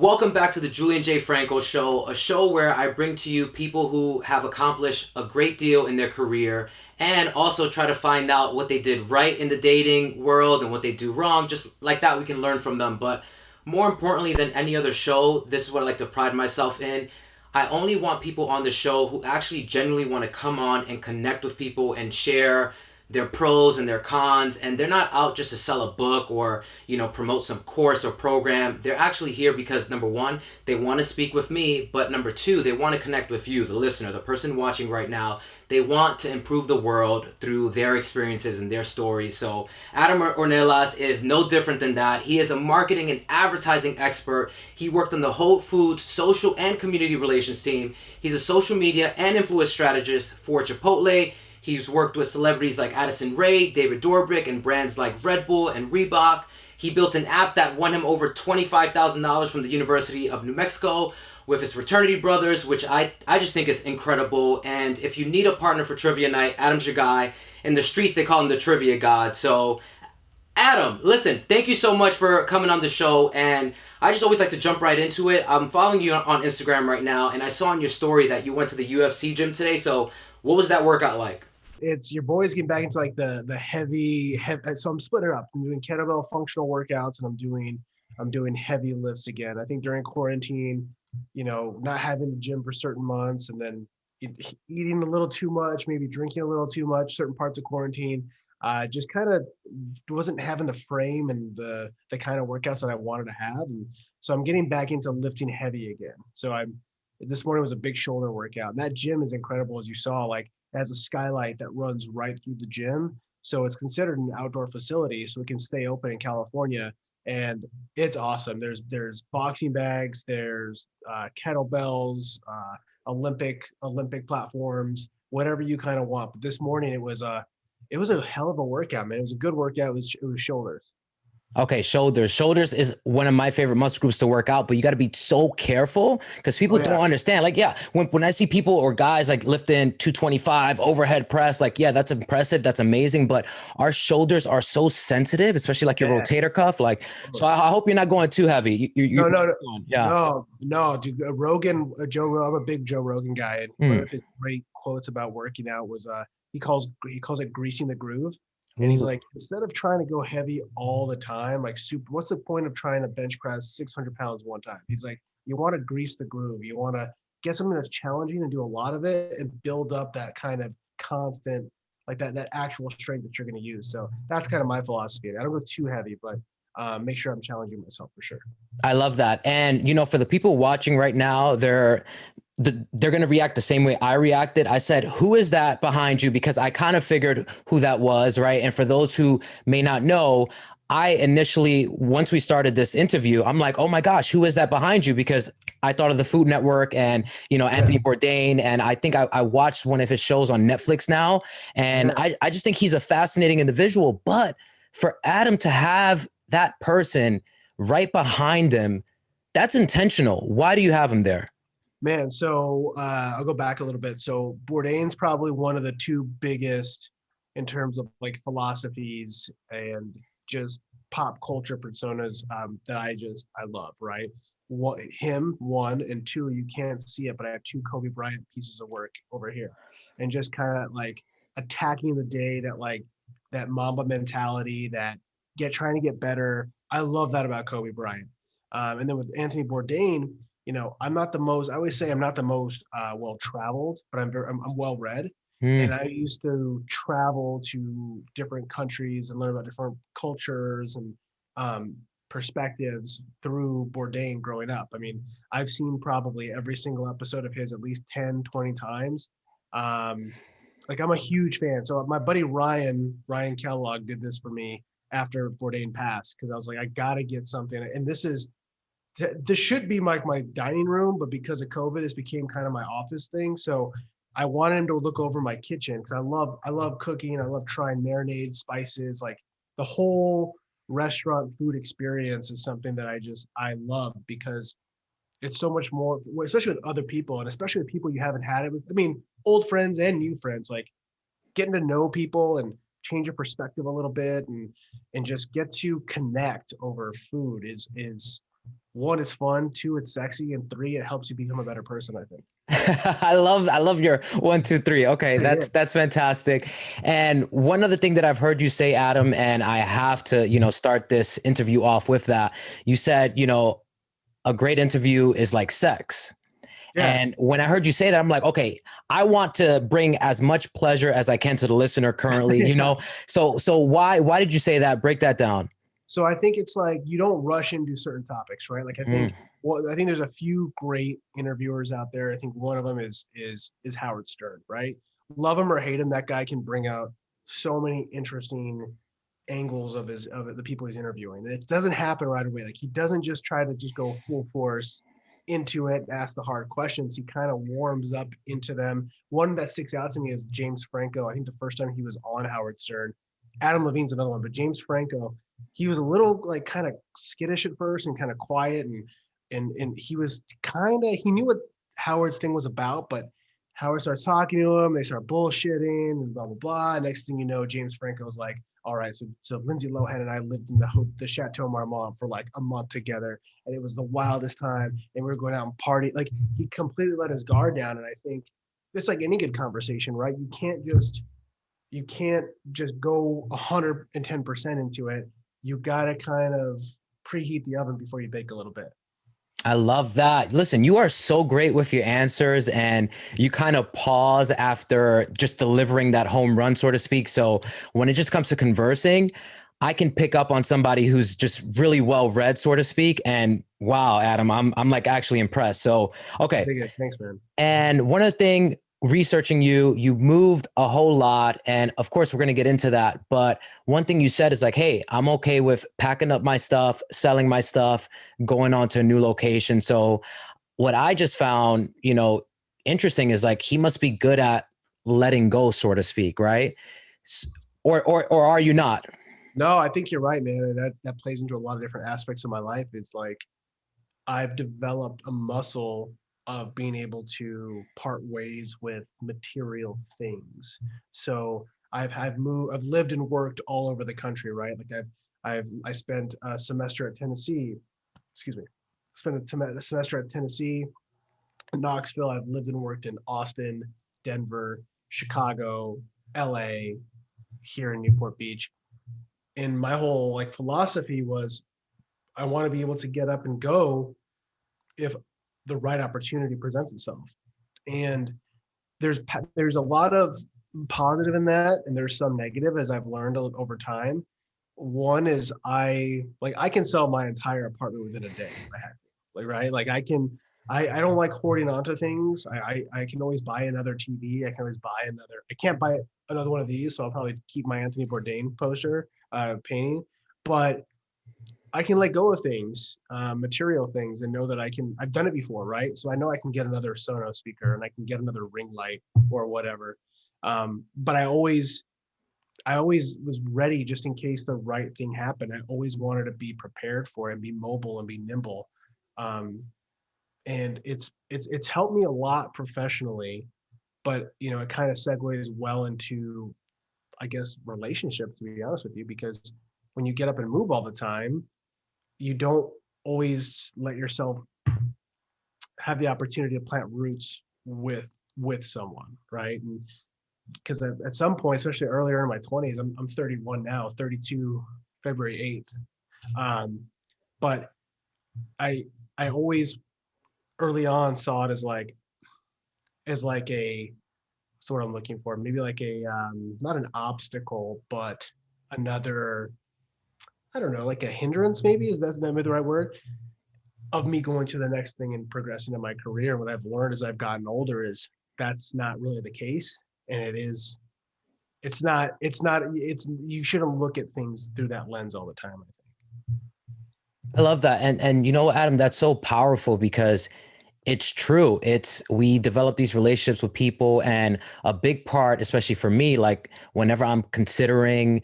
Welcome back to the Julian J. Franco Show, a show where I bring to you people who have accomplished a great deal in their career and also try to find out what they did right in the dating world and what they do wrong. Just like that, we can learn from them. But more importantly than any other show, this is what I like to pride myself in. I only want people on the show who actually genuinely want to come on and connect with people and share their pros and their cons, and they're not out just to sell a book or promote some course or program. They're actually here because number one, they want to speak with me, but number two, they want to connect with you, the listener, the person watching right now. They want to improve the world through their experiences and their stories. So Adam Ornelas is no different than that. He is a marketing and advertising expert. He worked on the Whole Foods social and community relations team. He's a social media and influence strategist for Chipotle. He's worked with celebrities like Addison Rae, David Dobrik, and brands like Red Bull and Reebok. He built an app that won him over $25,000 from the University of New Mexico with his fraternity brothers, which I just think is incredible. And if you need a partner for trivia night, Adam's your guy. In the streets, they call him the trivia god. So, Adam, listen, thank you so much for coming on the show. And I just always like to jump right into it. I'm following you on Instagram right now, and I saw in your story that you went to the UFC gym today. So, what was that workout like? It's your boys getting back into like the heavy. So I'm splitting it up. I'm doing kettlebell functional workouts, and I'm doing heavy lifts again. I think during quarantine, not having the gym for certain months, and then eating a little too much, maybe drinking a little too much, certain parts of quarantine, just kind of wasn't having the frame and the kind of workouts that I wanted to have. And so I'm getting back into lifting heavy again. So this morning was a big shoulder workout, and that gym is incredible, as you saw. Like, it has a skylight that runs right through the gym, so it's considered an outdoor facility, so it can stay open in California, and it's awesome. There's boxing bags, there's kettlebells, Olympic platforms, whatever you kind of want. But this morning it was a hell of a workout, man. It was a good workout. It was shoulders. Okay, shoulders. Shoulders is one of my favorite muscle groups to work out, but you got to be so careful because people don't understand. Like, yeah, when I see people or guys like lifting 225 overhead press, like, yeah, that's impressive. That's amazing. But our shoulders are so sensitive, especially like your rotator cuff. Like, so I hope you're not going too heavy. No, dude. I'm a big Joe Rogan guy. And one of his great quotes about working out was, he calls it greasing the groove. And he's like, instead of trying to go heavy all the time, like what's the point of trying to bench press 600 pounds one time? He's like, you want to grease the groove. You want to get something that's challenging and do a lot of it and build up that kind of constant, like that actual strength that you're going to use. So that's kind of my philosophy. I don't go too heavy, but make sure I'm challenging myself for sure. I love that. And, for the people watching right now, they're going to react the same way I reacted. I said, who is that behind you? Because I kind of figured who that was, right? And for those who may not know, I initially, once we started this interview, I'm like, oh my gosh, who is that behind you? Because I thought of the Food Network and, Anthony Bourdain. And I think I watched one of his shows on Netflix now. And I just think he's a fascinating individual. But for Adam to have that person right behind him, that's intentional. Why do you have him there? Man, so I'll go back a little bit. So Bourdain's probably one of the two biggest in terms of like philosophies and just pop culture personas that I love, right? One, and two, you can't see it, but I have two Kobe Bryant pieces of work over here. And just kind of like attacking the day, that Mamba mentality, trying to get better. I love that about Kobe Bryant. And then with Anthony Bourdain, I always say I'm not the most well-traveled, but I'm well-read. And I used to travel to different countries and learn about different cultures and perspectives through Bourdain growing up. I mean, I've seen probably every single episode of his at least 10, 20 times. Like, I'm a huge fan. So my buddy Ryan Kellogg did this for me after Bourdain passed, because I was like, I got to get something. And this should be like my dining room, but because of COVID, this became kind of my office thing. So I wanted him to look over my kitchen because I love cooking. I love trying marinades, spices, like the whole restaurant food experience is something that I love because it's so much more, especially with other people and especially with people you haven't had it with. I mean, old friends and new friends, like getting to know people and change your perspective a little bit and just get to connect over food is one, it's fun. Two, it's sexy. And three, it helps you become a better person, I think. I love your 1, 2, 3. Okay, Yeah. that's fantastic. And one other thing that I've heard you say, Adam, and I have to, start this interview off with that. You said, a great interview is like sex. Yeah. And when I heard you say that, I'm like, okay, I want to bring as much pleasure as I can to the listener currently, Yeah. So why did you say that? Break that down. So I think it's like you don't rush into certain topics, right? Like Mm, I think there's a few great interviewers out there. I think one of them is Howard Stern, right? Love him or hate him, that guy can bring out so many interesting angles of the people he's interviewing. And it doesn't happen right away. Like he doesn't just try to just go full force into it, ask the hard questions. He kind of warms up into them. One that sticks out to me is James Franco. I think the first time he was on Howard Stern. Adam Levine's another one, but James Franco, he was a little like kind of skittish at first and kind of quiet and he was kind of he knew what Howard's thing was about, but Howard starts talking to him, they start bullshitting and blah blah blah. Next thing you know, James Franco's like, all right, so Lindsay Lohan and I lived in the Chateau Marmont for like a month together, and it was the wildest time, and we were going out and party. Like he completely let his guard down, and I think it's like any good conversation, right? You can't just go 110% into it. You gotta kind of preheat the oven before you bake a little bit. I love that. Listen, you are so great with your answers and you kind of pause after just delivering that home run, so to speak. So when it just comes to conversing, I can pick up on somebody who's just really well read, so to speak. And wow, Adam, I'm like actually impressed. So, okay. Dig it. Thanks, man. And one other thing, researching you moved a whole lot. And of course, we're going to get into that. But one thing you said is like, hey, I'm okay with packing up my stuff, selling my stuff, going on to a new location. So what I just found, interesting is like, he must be good at letting go, so to speak, right? Or are you not? No, I think you're right, man. And that plays into a lot of different aspects of my life. It's like I've developed a muscle of being able to part ways with material things. So I've lived and worked all over the country, right? Like I spent a semester at Tennessee. Excuse me. Spent a semester at Tennessee, Knoxville. I've lived and worked in Austin, Denver, Chicago, LA, here in Newport Beach. And my whole like philosophy was I want to be able to get up and go if the right opportunity presents itself. And there's a lot of positive in that, and there's some negative as I've learned over time. One is I can sell my entire apartment within a day if I had to. Like right, like I don't like hoarding onto things. I can always buy another TV. I can always buy another. I can't buy another one of these, so I'll probably keep my Anthony Bourdain poster painting. But I can let go of things, material things, and know that I've done it before, right? So I know I can get another Sonos speaker and I can get another ring light or whatever. But I always was ready just in case the right thing happened. I always wanted to be prepared for it and be mobile and be nimble. And it's helped me a lot professionally, but it kind of segues well into, I guess, relationships, to be honest with you, because when you get up and move all the time, you don't always let yourself have the opportunity to plant roots with someone, right? And because at some point, especially earlier in my 20s, I'm 31 now, 32 February 8th. But I always early on saw it as like a sort of I'm looking for, maybe like a not an obstacle, but another, I don't know, like a hindrance, maybe, is that maybe the right word, of me going to the next thing and progressing in my career. What I've learned as I've gotten older is that's not really the case. And it's you shouldn't look at things through that lens all the time, I think. I love that. And Adam, that's so powerful because it's true. We develop these relationships with people, and a big part, especially for me, like whenever I'm considering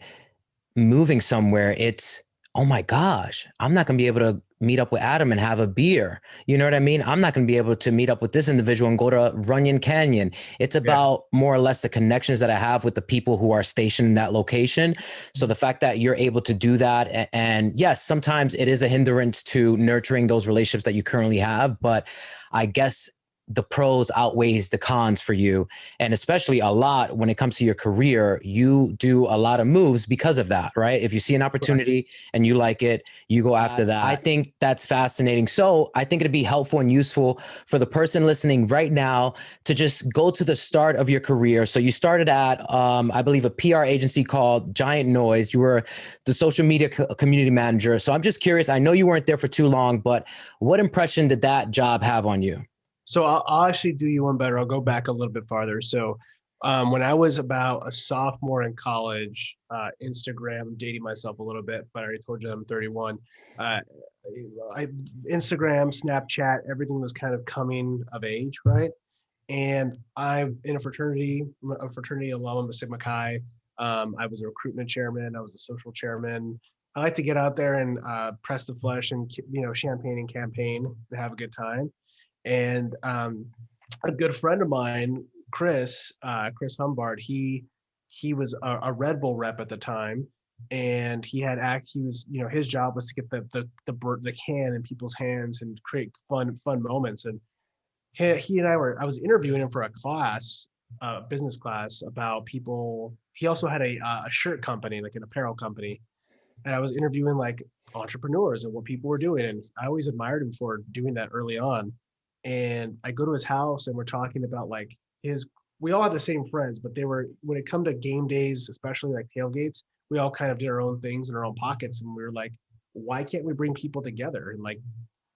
moving somewhere, it's, oh my gosh, I'm not going to be able to meet up with Adam and have a beer. You know what I mean? I'm not going to be able to meet up with this individual and go to Runyon Canyon. It's Yeah. about more or less the connections that I have with the people who are stationed in that location. So the fact that you're able to do that, and yes, sometimes it is a hindrance to nurturing those relationships that you currently have, but I guess the pros outweighs the cons for you. And especially a lot when it comes to your career, you do a lot of moves because of that, right? If you see an opportunity and you like it, you go after that. I think that's fascinating. So I think it'd be helpful and useful for the person listening right now to just go to the start of your career. So you started at, I believe, a PR agency called Giant Noise. You were the social media community manager. So I'm just curious, I know you weren't there for too long, but what impression did that job have on you? So I'll actually do you one better. I'll go back a little bit farther. So when I was about a sophomore in college, Instagram, I'm dating myself a little bit, but I already told you I'm 31. Uh, Instagram, Snapchat, everything was kind of coming of age, right? And I'm in a fraternity alum. I'm a Sigma Chi. I was a recruitment chairman. I was a social chairman. I like to get out there and press the flesh and, champagne and campaign and have a good time. And a good friend of mine, Chris Humbard, he was a Red Bull rep at the time, and he was, his job was to get the can in people's hands and create fun moments. And he and I was interviewing him for a class, business class, about people. He also had a shirt company, like an apparel company, and I was interviewing like entrepreneurs and what people were doing, and I always admired him for doing that early on. And I go to his house and we're talking about like we all had the same friends, but when it come to game days, especially like tailgates, we all kind of did our own things in our own pockets. And we were like, why can't we bring people together? And like,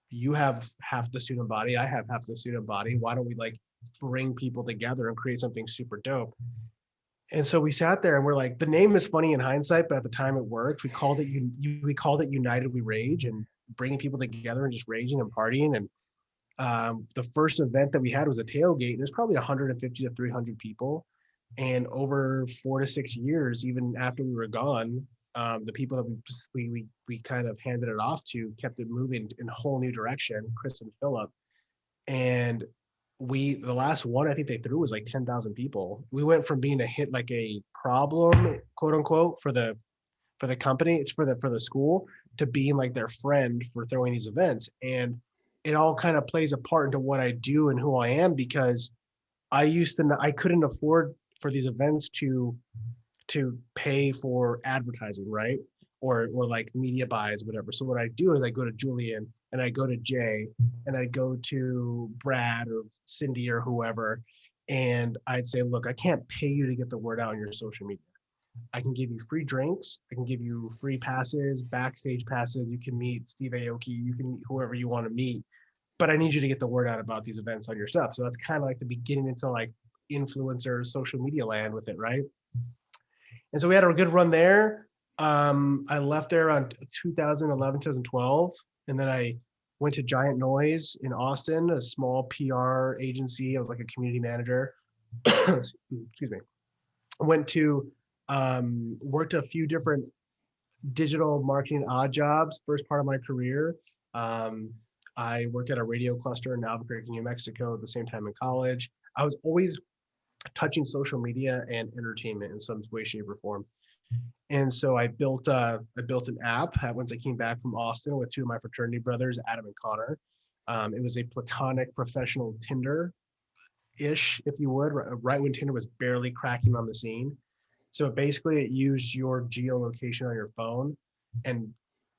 you have half the student body, I have half the student body. Why don't we like bring people together and create something super dope? And so we sat there and we're like, the name is funny in hindsight, but at the time it worked. We called it United We Rage, and bringing people together and just raging and partying. And the first event that we had was a tailgate, and there's probably 150 to 300 people. And over 4 to 6 years, even after we were gone, the people that we kind of handed it off to kept it moving in a whole new direction, Chris and Philip. And the last one I think they threw was like 10,000 people. We went from being a hit, like a problem, quote unquote, for the company, it's for the school, to being like their friend for throwing these events. And it all kind of plays a part into what I do and who I am, because I couldn't afford for these events to pay for advertising, right? Or like media buys, whatever. So what I do is I go to Julian and I go to Jay and I go to Brad or Cindy or whoever, and I'd say, look, I can't pay you to get the word out on your social media. I can give you free drinks. I can give you free passes, backstage passes. You can meet Steve Aoki. You can meet whoever you want to meet. But I need you to get the word out about these events on your stuff. So that's kind of like the beginning into like influencer social media land with it, right? And so we had a good run there. I left there around 2011, 2012. And then I went to Giant Noise in Austin, a small PR agency. I was like a community manager. Excuse me. I went to worked a few different digital marketing odd jobs. First part of my career, I worked at a radio cluster in Albuquerque, New Mexico at the same time in college. I was always touching social media and entertainment in some way, shape, or form. And so I built an app once I came back from Austin with two of my fraternity brothers, Adam and Connor. It was a platonic professional Tinder-ish, if you would, right when Tinder was barely cracking on the scene. So basically it used your geolocation on your phone and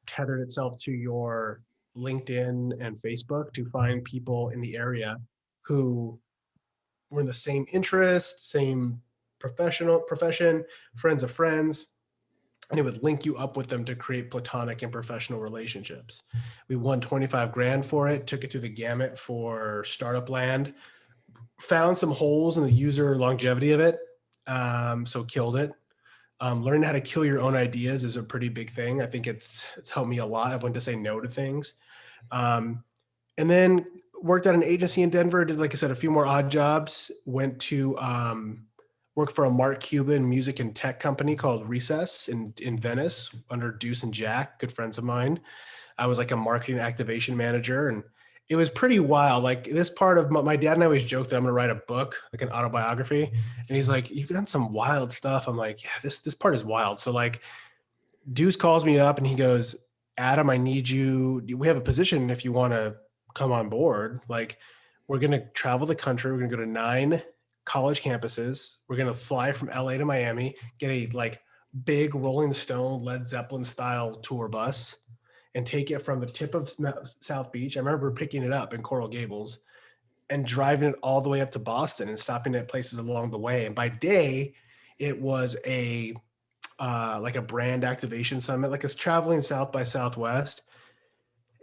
tethered itself to your LinkedIn and Facebook to find people in the area who were in the same interest, same profession, friends of friends, and it would link you up with them to create platonic and professional relationships. We won 25 grand for it, took it through the gamut for startup land, found some holes in the user longevity of it, so killed it. Learning how to kill your own ideas is a pretty big thing. I think it's helped me a lot. I've learned to say no to things. And then worked at an agency in Denver, did, like I said, a few more odd jobs, went to worked for a Mark Cuban music and tech company called Recess in Venice under Deuce and Jack, good friends of mine. I was like a marketing activation manager, and it was pretty wild. Like this part of my dad and I always joke that I'm going to write a book, like an autobiography. And he's like, you've done some wild stuff. I'm like, yeah, this part is wild. So like Deuce calls me up and he goes, Adam, I need you. We have a position if you want to come on board. Like we're going to travel the country. We're going to go to 9 college campuses. We're going to fly from LA to Miami, get a like big Rolling Stone, Led Zeppelin style tour bus and take it from the tip of South Beach. I remember picking it up in Coral Gables and driving it all the way up to Boston and stopping at places along the way. And by day, it was like a brand activation summit, like it's traveling South by Southwest.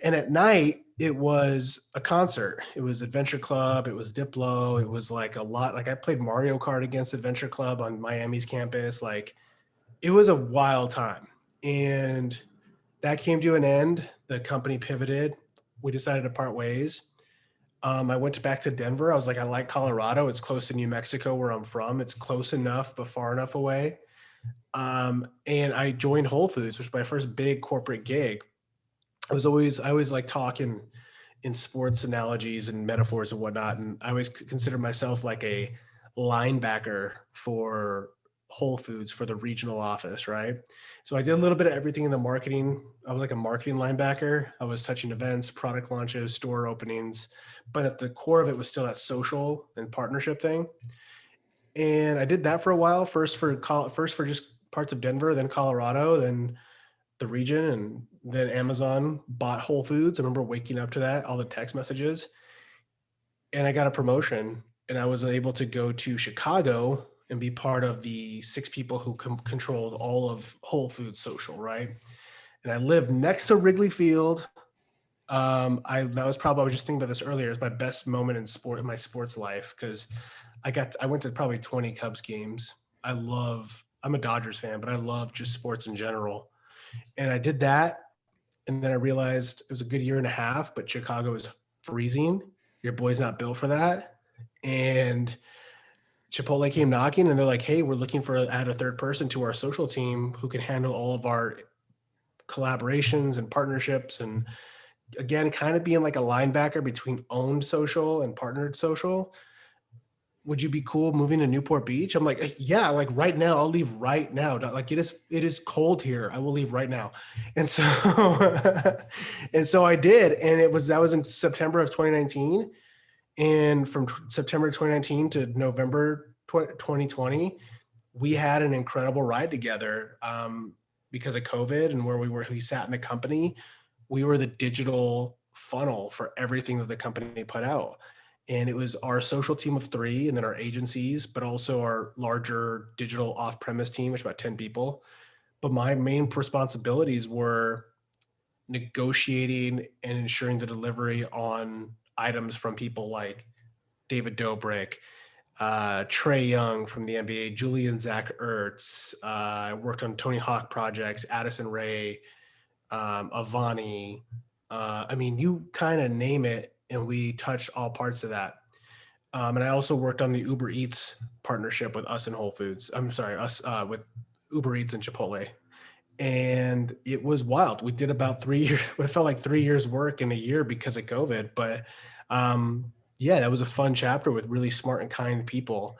And at night, it was a concert. It was Adventure Club. It was Diplo. It was like a lot. Like I played Mario Kart against Adventure Club on Miami's campus. Like it was a wild time. And that came to an end. The company pivoted. We decided to part ways. I went back to Denver. I was like, I like Colorado. It's close to New Mexico where I'm from. It's close enough, but far enough away. And I joined Whole Foods, which was my first big corporate gig. I always like talking in sports analogies and metaphors and whatnot. And I always consider myself like a linebacker for Whole Foods for the regional office, right? So I did a little bit of everything in the marketing. I was like a marketing linebacker. I was touching events, product launches, store openings, but at the core of it was still that social and partnership thing. And I did that for a while, first for just parts of Denver, then Colorado, then the region, and then Amazon bought Whole Foods. I remember waking up to that, all the text messages, and I got a promotion and I was able to go to Chicago and be part of the 6 people who controlled all of Whole Foods social, right? And I lived next to Wrigley Field. I was just thinking about this earlier. It's my best moment in my sports life because I went to probably 20 Cubs games. I'm a Dodgers fan, but I love just sports in general. And I did that. And then I realized it was a good year and a half, but Chicago is freezing. Your boy's not built for that. And Chipotle came knocking and they're like, hey, we're looking for add a third person to our social team who can handle all of our collaborations and partnerships. And again, kind of being like a linebacker between owned social and partnered social. Would you be cool moving to Newport Beach? I'm like, yeah, like right now, I'll leave right now. Like it is cold here. I will leave right now. And so, and so I did. And that was in September of 2019. And from September 2019 to November 2020, we had an incredible ride together because of COVID and where we sat in the company. We were the digital funnel for everything that the company put out. And it was our social team of 3 and then our agencies, but also our larger digital off-premise team, which was about 10 people. But my main responsibilities were negotiating and ensuring the delivery on items from people like David Dobrik, Trae Young from the NBA, Julian, Zach Ertz. I worked on Tony Hawk projects, Addison Rae, Avani. I mean, you kind of name it, and we touched all parts of that. And I also worked on the Uber Eats partnership with us and Whole Foods. I'm sorry, with Uber Eats and Chipotle. And it was wild. We did about 3 years. It felt like 3 years work in a year because of COVID. But yeah, that was a fun chapter with really smart and kind people.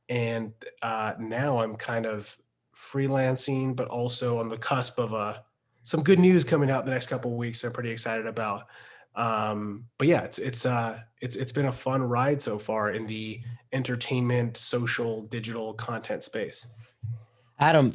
And now I'm kind of freelancing, but also on the cusp of some good news coming out the next couple of weeks. I'm pretty excited about. But yeah, it's been a fun ride so far in the entertainment, social, digital content space. Adam,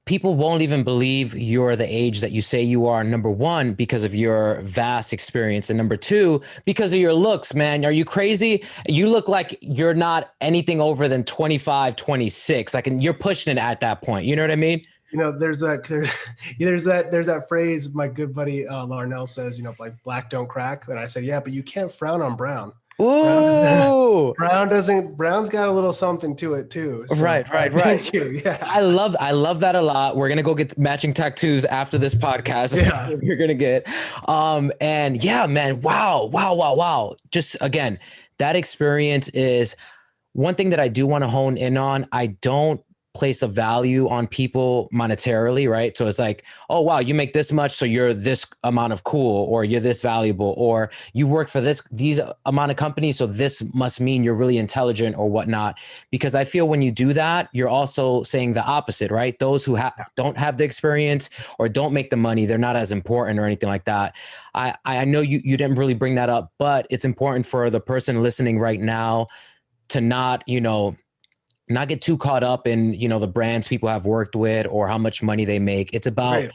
people won't even believe you're the age that you say you are, number one, because of your vast experience. And number two, because of your looks, man. Are you crazy? You look like you're not anything over than 25, 26. Like, and you're pushing it at that point. You know what I mean? You know, there's that phrase my good buddy Ornelas says, you know, like black don't crack. And I said, yeah, but you can't frown on brown. Ooh, Brown's got a little something to it too. So, right. Thank you. Yeah. I love that a lot. We're gonna go get matching tattoos after this podcast. Yeah. We're gonna get. And yeah, man, wow. Just again, that experience is one thing that I do want to hone in on, I don't place a value on people monetarily, right? So it's like, oh wow, you make this much, so you're this amount of cool, or you're this valuable, or you work for these amount of companies, so this must mean you're really intelligent or whatnot. Because I feel when you do that, you're also saying the opposite, right? Those who don't have the experience or don't make the money, they're not as important or anything like that. I know you didn't really bring that up, but it's important for the person listening right now to not, not get too caught up in, the brands people have worked with or how much money they make. It's about, Right.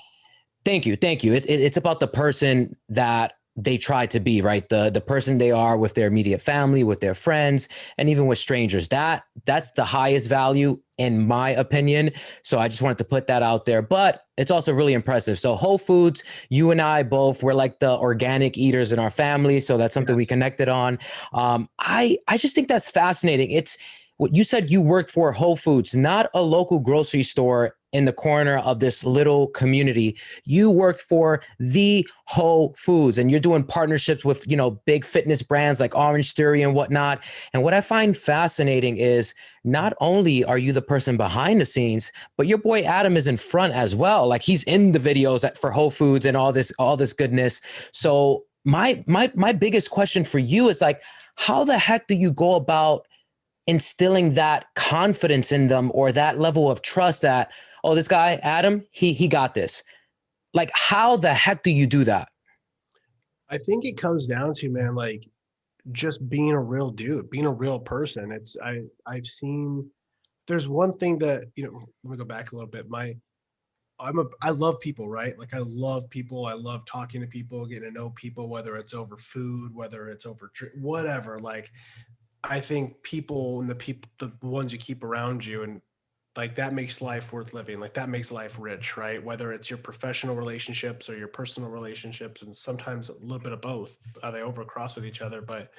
thank you. It's about the person that they try to be, right? The person they are with their immediate family, with their friends, and even with strangers. That's the highest value in my opinion. So I just wanted to put that out there, but it's also really impressive. So Whole Foods, you and I both, we're like the organic eaters in our family. So that's something we Yes. connected on. I just think that's fascinating. It's what you said, you worked for Whole Foods, not a local grocery store in the corner of this little community. You worked for the Whole Foods, and you're doing partnerships with, big fitness brands like Orange Theory and whatnot. And what I find fascinating is not only are you the person behind the scenes, but your boy Adam is in front as well. Like he's in the videos for Whole Foods and all this goodness. So my biggest question for you is like, how the heck do you go about instilling that confidence in them, or that level of trust that, oh, this guy, Adam, he got this? Like, how the heck do you do that? I think it comes down to, man, like just being a real dude, being a real person. I've seen, there's one thing that, let me go back a little bit. I love people, right? Like I love people. I love talking to people, getting to know people, whether it's over food, whether it's over whatever. Like I think people and the ones you keep around you, and like that makes life worth living. Like that makes life rich, right? Whether it's your professional relationships or your personal relationships, and sometimes a little bit of both. They overcross with each other, but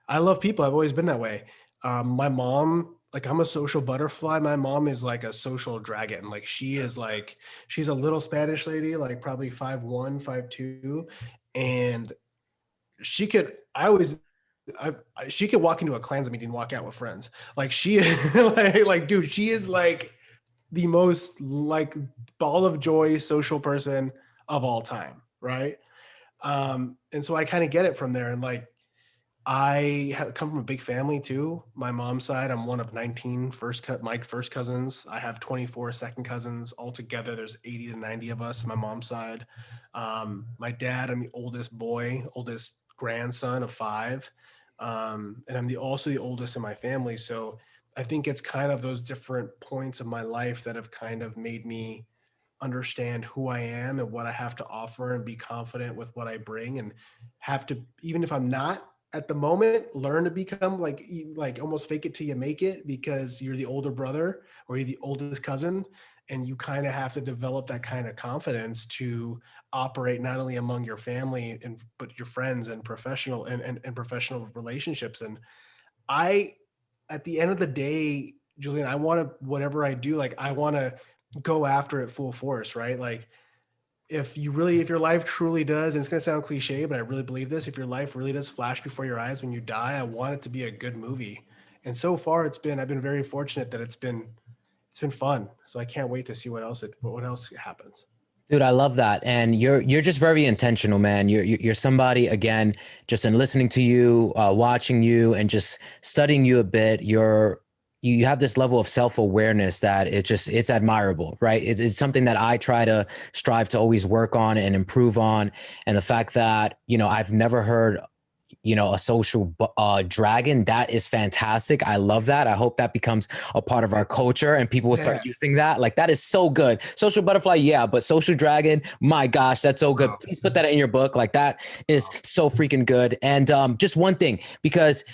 I love people. I've always been that way. My mom, like I'm a social butterfly. My mom is like a social dragon. Like she's a little Spanish lady, like probably 5'1", 5'2", and she could, I always, she could walk into a Klansman meeting, walk out with friends. Like she is like, dude, she is like the most like ball of joy social person of all time. Right. And so I kind of get it from there. And like, come from a big family too. My mom's side, I'm one of 19 my first cousins. I have 24 second cousins. Altogether, there's 80 to 90 of us, my mom's side. My dad, I'm the oldest grandson of 5. And I'm also the oldest in my family. So I think it's kind of those different points of my life that have kind of made me understand who I am and what I have to offer, and be confident with what I bring, and have to, even if I'm not at the moment, learn to become like almost fake it till you make it, because you're the older brother or you're the oldest cousin, and you kind of have to develop that kind of confidence to operate not only among your family but your friends and professional professional relationships. And I, at the end of the day, Julian, I want to, whatever I do, like I want to go after it full force, right? Like if your life truly does, and it's going to sound cliche, but I really believe this, if your life really does flash before your eyes when you die, I want it to be a good movie. And so far I've been very fortunate that it's been fun. So I can't wait to see what else happens. Dude, I love that. And you're just very intentional, man. You're somebody, again, just in listening to you, watching you, and just studying you a bit, you have this level of self-awareness that it's admirable, right? It's something that I try to strive to always work on and improve on. And the fact that, I've never heard, a social dragon, that is fantastic. I love that. I hope that becomes a part of our culture and people will start Yeah. using that. Like, that is so good. Social butterfly, yeah, but social dragon, my gosh, that's so good. Oh, Please put that in your book. Like, that is so freaking good. And just one thing, because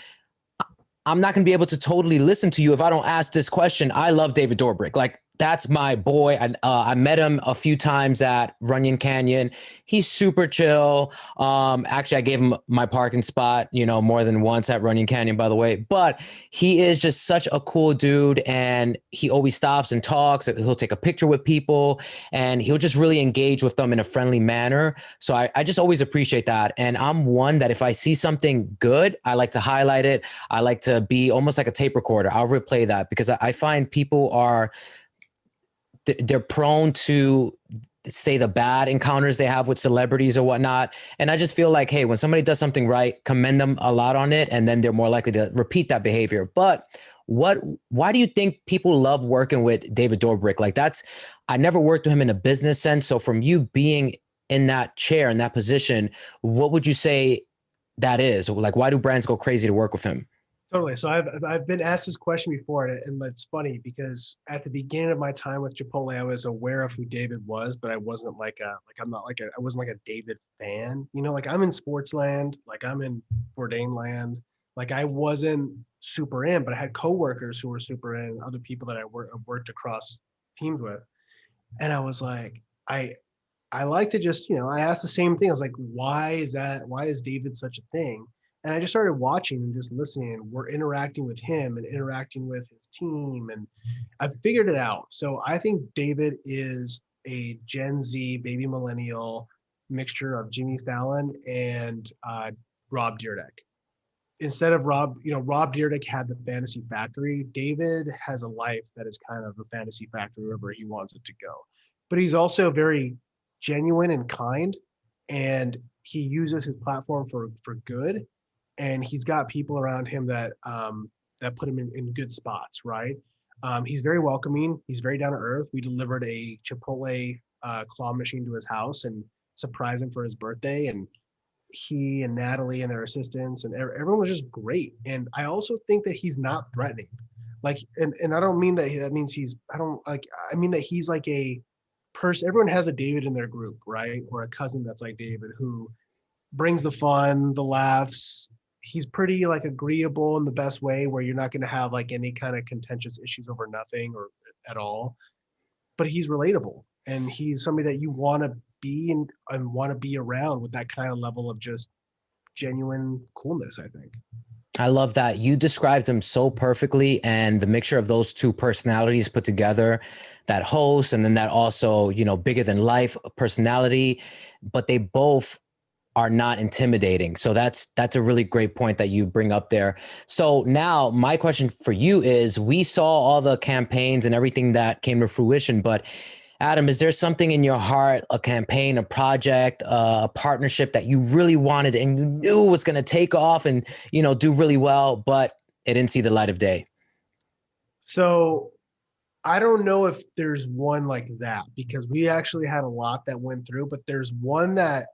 I'm not going to be able to totally listen to you if I don't ask this question. I love David Dobrik. Like, That's my boy. I met him a few times at Runyon Canyon. He's super chill. Actually, I gave him my parking spot, more than once at Runyon Canyon, by the way. But he is just such a cool dude, and he always stops and talks. He'll take a picture with people, and he'll just really engage with them in a friendly manner. So I just always appreciate that. And I'm one that if I see something good, I like to highlight it. I like to be almost like a tape recorder. I'll replay that because I find people they're prone to say the bad encounters they have with celebrities or whatnot. And I just feel like, hey, when somebody does something right, commend them a lot on it, and then they're more likely to repeat that behavior. But why do you think people love working with David Dobrik? Like I never worked with him in a business sense. So from you being in that chair, in that position, what would you say that is? Like, why do brands go crazy to work with him? Totally. So I've been asked this question before, and it's funny because at the beginning of my time with Chipotle, I was aware of who David was, but I wasn't I wasn't like a David fan. Like I'm in sports land, like I'm in Bourdain land. Like I wasn't super in, but I had coworkers who were super in, other people that I worked across teams with, and I was like, I like to just, I asked the same thing. I was like, why is David such a thing? And I just started watching and just listening. And we're interacting with him and interacting with his team. And I figured it out. So I think David is a Gen Z baby millennial mixture of Jimmy Fallon and Rob Dyrdek. Instead of Rob Dyrdek had the fantasy factory. David has a life that is kind of a fantasy factory wherever he wants it to go. But he's also very genuine and kind, and he uses his platform for good, and he's got people around him that put him in good spots, right? He's very welcoming. He's very down to earth. We delivered a Chipotle claw machine to his house and surprised him for his birthday, and he and Natalie and their assistants and everyone was just great. And I also think that he's not threatening. Like, and I don't mean that means I mean that he's like a person. Everyone has a David in their group, right? Or a cousin that's like David who brings the fun, the laughs. He's pretty like agreeable in the best way where you're not going to have like any kind of contentious issues over nothing or at all. But he's relatable, and he's somebody that you want to be and want to be around with that kind of level of just genuine coolness, I think. I love that. You described him so perfectly, and the mixture of those two personalities put together, that host and then that also, bigger than life personality, but they both are not intimidating. So that's a really great point that you bring up there. So now my question for you is, we saw all the campaigns and everything that came to fruition, but Adam, is there something in your heart, a campaign, a project, a partnership that you really wanted and you knew was going to take off and, do really well, but it didn't see the light of day? So I don't know if there's one like that, because we actually had a lot that went through, but there's one that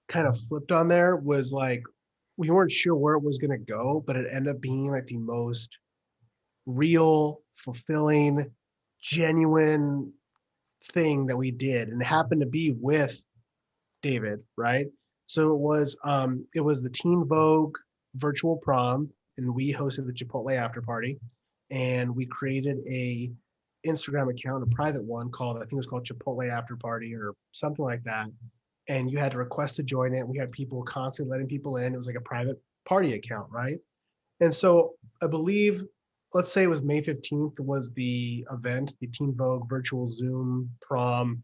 kind of flipped on there. Was like, we weren't sure where it was going to go, but it ended up being like the most real, fulfilling, genuine thing that we did, and it happened to be with David, right? So it was the Teen Vogue virtual prom, and we hosted the Chipotle after party, and we created a Instagram account, a private one called, I think it was called Chipotle After Party or something like that. And you had to request to join it. We had people constantly letting people in. It was like a private party account, right? And so I believe, let's say it was May 15th was the event, the Teen Vogue virtual Zoom prom.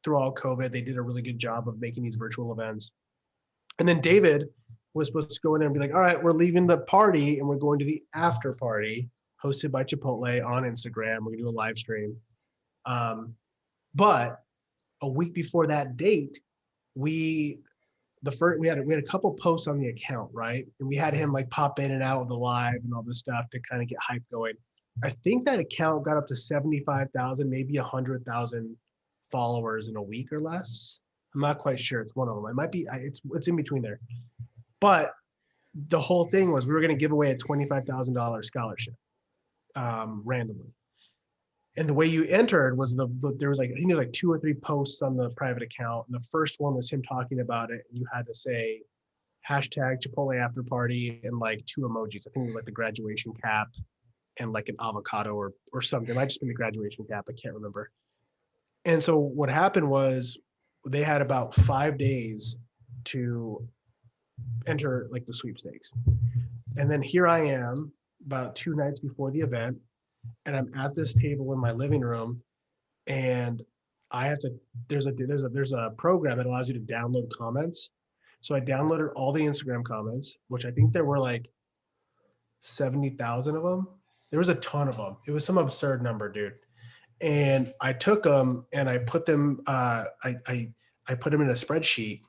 Through all COVID, they did a really good job of making these virtual events. And then David was supposed to go in there and be like, all right, we're leaving the party and we're going to the after party hosted by Chipotle on Instagram. We're gonna do a live stream. But a week before that date, we had a couple posts on the account, right? And we had him like pop in and out of the live and all this stuff to kind of get hype going. I think that account got up to 75,000, maybe 100,000 followers in a week or less. I'm not quite sure. It's one of them. It might be. It's in between there. But the whole thing was we were going to give away a $25,000 scholarship randomly. And the way you entered was there was like, I think there's like 2 or 3 posts on the private account. And the first one was him talking about it. And you had to say hashtag Chipotle after party and like 2 emojis. I think it was like the graduation cap. and like an avocado or something. It might just been the graduation cap. I can't remember. And so what happened was they had about 5 days to enter like the sweepstakes. And then here I am about 2 nights before the event, and I'm at this table in my living room, and I have to, there's a program that allows you to download comments. So I downloaded all the Instagram comments, which I think there were like 70,000 of them. There was a ton of them. It was some absurd number, dude. And I took them and I put them, I put them in a spreadsheet,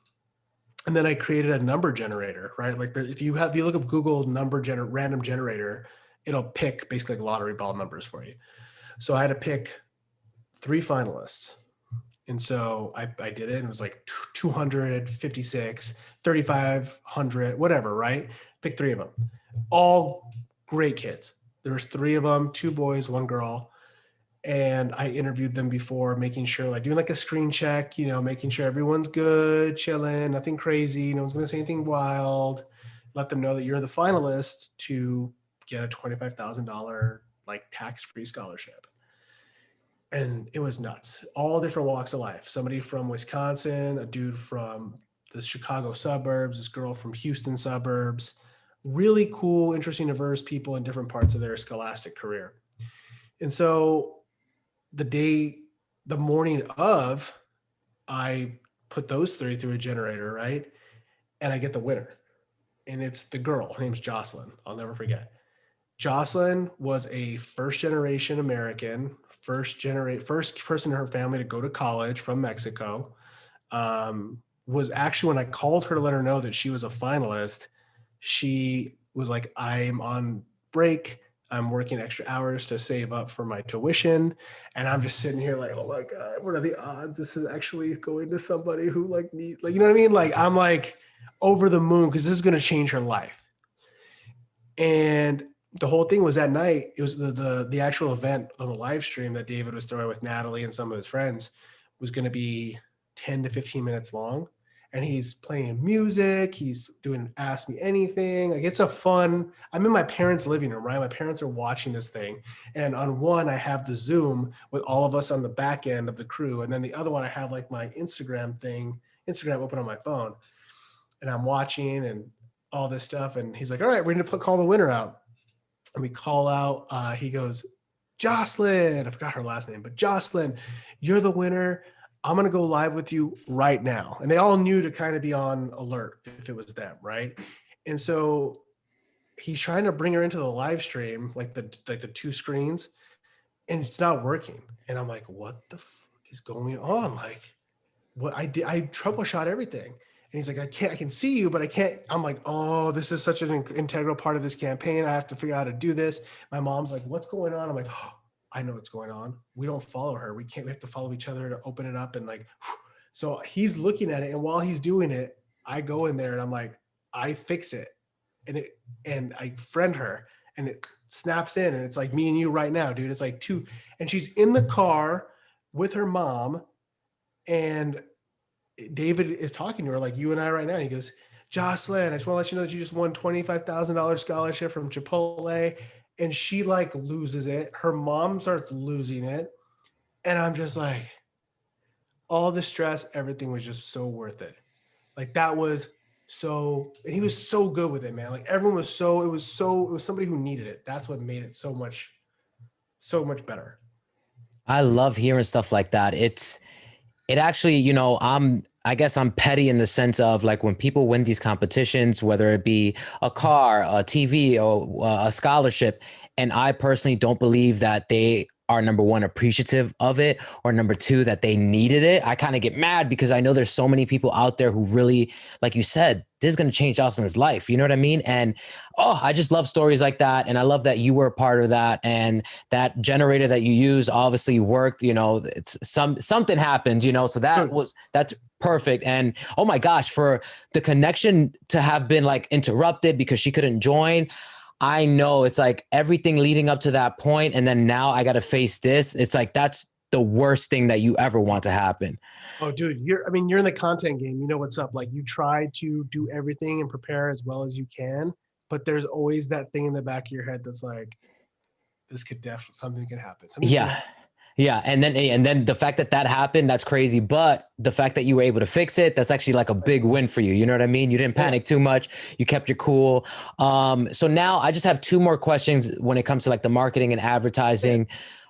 and then I created a number generator, right? Like if you look up Google random generator, it'll pick basically like lottery ball numbers for you. So I had to pick 3 finalists. And so I did it, and it was like 256, 3,500, whatever, right? Pick 3 of them. All great kids. There was 3 of them, 2 boys, 1 girl. And I interviewed them before, making sure, like doing like a screen check, making sure everyone's good, chilling, nothing crazy. No one's going to say anything wild. Let them know that you're the finalist to get a $25,000 like tax-free scholarship. And it was nuts. All different walks of life. Somebody from Wisconsin, a dude from the Chicago suburbs, this girl from Houston suburbs. Really cool, interesting, diverse people in different parts of their scholastic career. And so the morning of, I put those 3 through a generator, right? And I get the winner. And it's the girl. Her name's Jocelyn. I'll never forget. Jocelyn was a first-generation American, first person in her family to go to college from Mexico. Was actually, when I called her to let her know that she was a finalist, she was like, I'm on break. I'm working extra hours to save up for my tuition. And I'm just sitting here like, oh my God, what are the odds this is actually going to somebody who like needs, like, you know what I mean? Like, I'm like over the moon because this is going to change her life. And the whole thing was that night. It was the actual event on the live stream that David was throwing with Natalie and some of his friends was going to be 10 to 15 minutes long. And he's playing music. He's doing Ask Me Anything. Like, it's I'm in my parents' living room, right? My parents are watching this thing. And on one, I have the Zoom with all of us on the back end of the crew. And then the other one, I have like my Instagram open on my phone. And I'm watching and all this stuff. And he's like, all right, we're going to call the winner out. And we call out, he goes, Jocelyn, I forgot her last name, but Jocelyn, you're the winner. I'm going to go live with you right now. And they all knew to kind of be on alert if it was them, right? And so he's trying to bring her into the live stream, like the 2 screens, and it's not working. And I'm like, what the fuck is going on? Like, what I troubleshot everything. And he's like, I can see you, but I can't. I'm like, oh, this is such an integral part of this campaign. I have to figure out how to do this. My mom's like, what's going on? I'm like, oh, I know what's going on. We don't follow her. We have to follow each other to open it up. And like, so he's looking at it. And while he's doing it, I go in there and I'm like, I fix it. And I friend her, and it snaps in, and it's like me and you right now, dude. It's like 2, and she's in the car with her mom, and David is talking to her like you and I right now. And he goes, Jocelyn, I just want to let you know that you just won $25,000 scholarship from Chipotle. And she like loses it. Her mom starts losing it. And I'm just like, all the stress, everything was just so worth it. Like, that was so, and he was so good with it, man. Like, everyone was it was somebody who needed it. That's what made it so much better. I love hearing stuff like that. It actually, I guess I'm petty in the sense of like when people win these competitions, whether it be a car, a TV, or a scholarship, and I personally don't believe that they are, number one, appreciative of it, or number two, that they needed it. I kind of get mad because I know there's so many people out there who really, like you said, this is going to change Jocelyn's life. You know what I mean? And I just love stories like that. And I love that you were a part of that. And that generator that you used obviously worked, it's something happened, so that's perfect. And oh my gosh, for the connection to have been like interrupted because she couldn't join. I know it's like everything leading up to that point, and then now I got to face this. It's like, that's the worst thing that you ever want to happen. Oh, dude, you're in the content game. You know what's up. Like, you try to do everything and prepare as well as you can, but there's always that thing in the back of your head that's like, this could definitely, something can happen. Something's gonna Yeah. happen. Yeah. And then the fact that that happened, that's crazy. But the fact that you were able to fix it, that's actually like a big win for you. You know what I mean? You didn't panic too much. You kept your cool. So now I just have two more questions when it comes to like the marketing and advertising.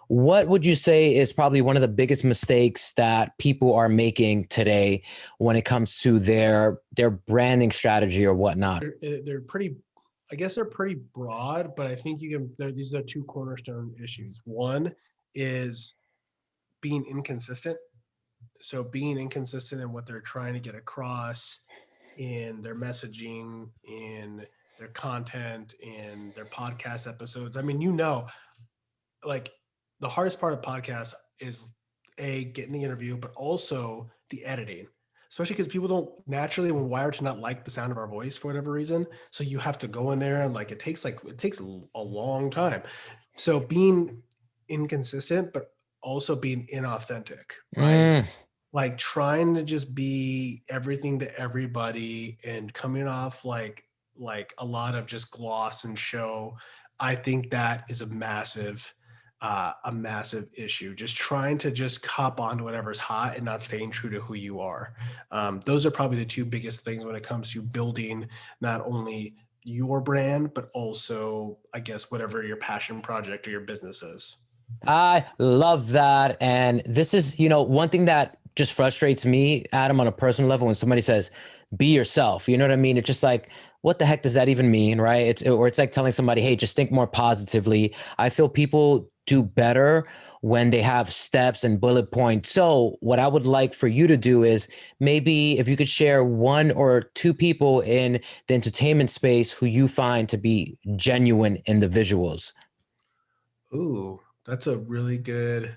What would you say is probably one of the biggest mistakes that people are making today when it comes to their branding strategy or whatnot? They're pretty, I guess they're pretty broad, but I think these are two cornerstone issues. One is being inconsistent. So being inconsistent in what they're trying to get across in their messaging, in their content, in their podcast episodes. I mean, like the hardest part of podcasts is getting the interview, but also the editing, especially because people don't naturally we're wired to not like the sound of our voice for whatever reason. So you have to go in there and it takes a long time. So being inconsistent, but also being inauthentic, right? Mm. Like trying to just be everything to everybody and coming off like a lot of just gloss and show. I think that is a massive issue. Just trying to just cop on to whatever's hot and not staying true to who you are. Those are probably the two biggest things when it comes to building not only your brand, but also, I guess, whatever your passion project or your business is. I love that. And this is, one thing that just frustrates me, Adam, on a personal level, when somebody says, be yourself, you know what I mean? It's just like, what the heck does that even mean? Right. It's like telling somebody, hey, just think more positively. I feel people do better when they have steps and bullet points. So what I would like for you to do is maybe if you could share one or two people in the entertainment space who you find to be genuine individuals. Ooh, that's a really good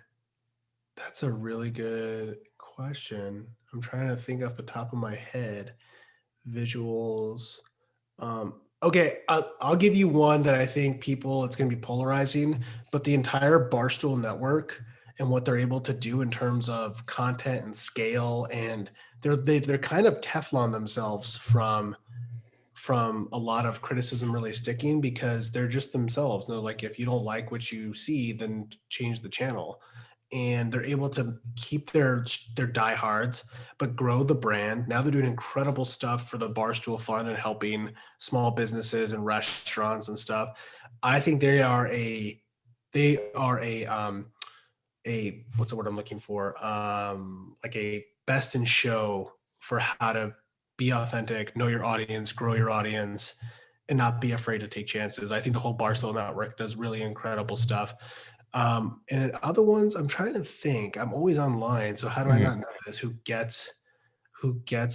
question. I'm trying to think off the top of my head. Visuals. Okay, I'll give you one that I think it's going to be polarizing, but the entire Barstool network and what they're able to do in terms of content and scale, and they're kind of Teflon themselves from a lot of criticism really sticking because they're just themselves. They're like, if you don't like what you see, then change the channel. And they're able to keep their diehards, but grow the brand. Now they're doing incredible stuff for the Barstool Fund and helping small businesses and restaurants and stuff. I think they are a what's the word I'm looking for? Like a best in show for how to be authentic, know your audience, grow your audience, and not be afraid to take chances. I think the whole Barstool network does really incredible stuff. And in other ones, I'm trying to think. I'm always online, so how do I not know this? Who gets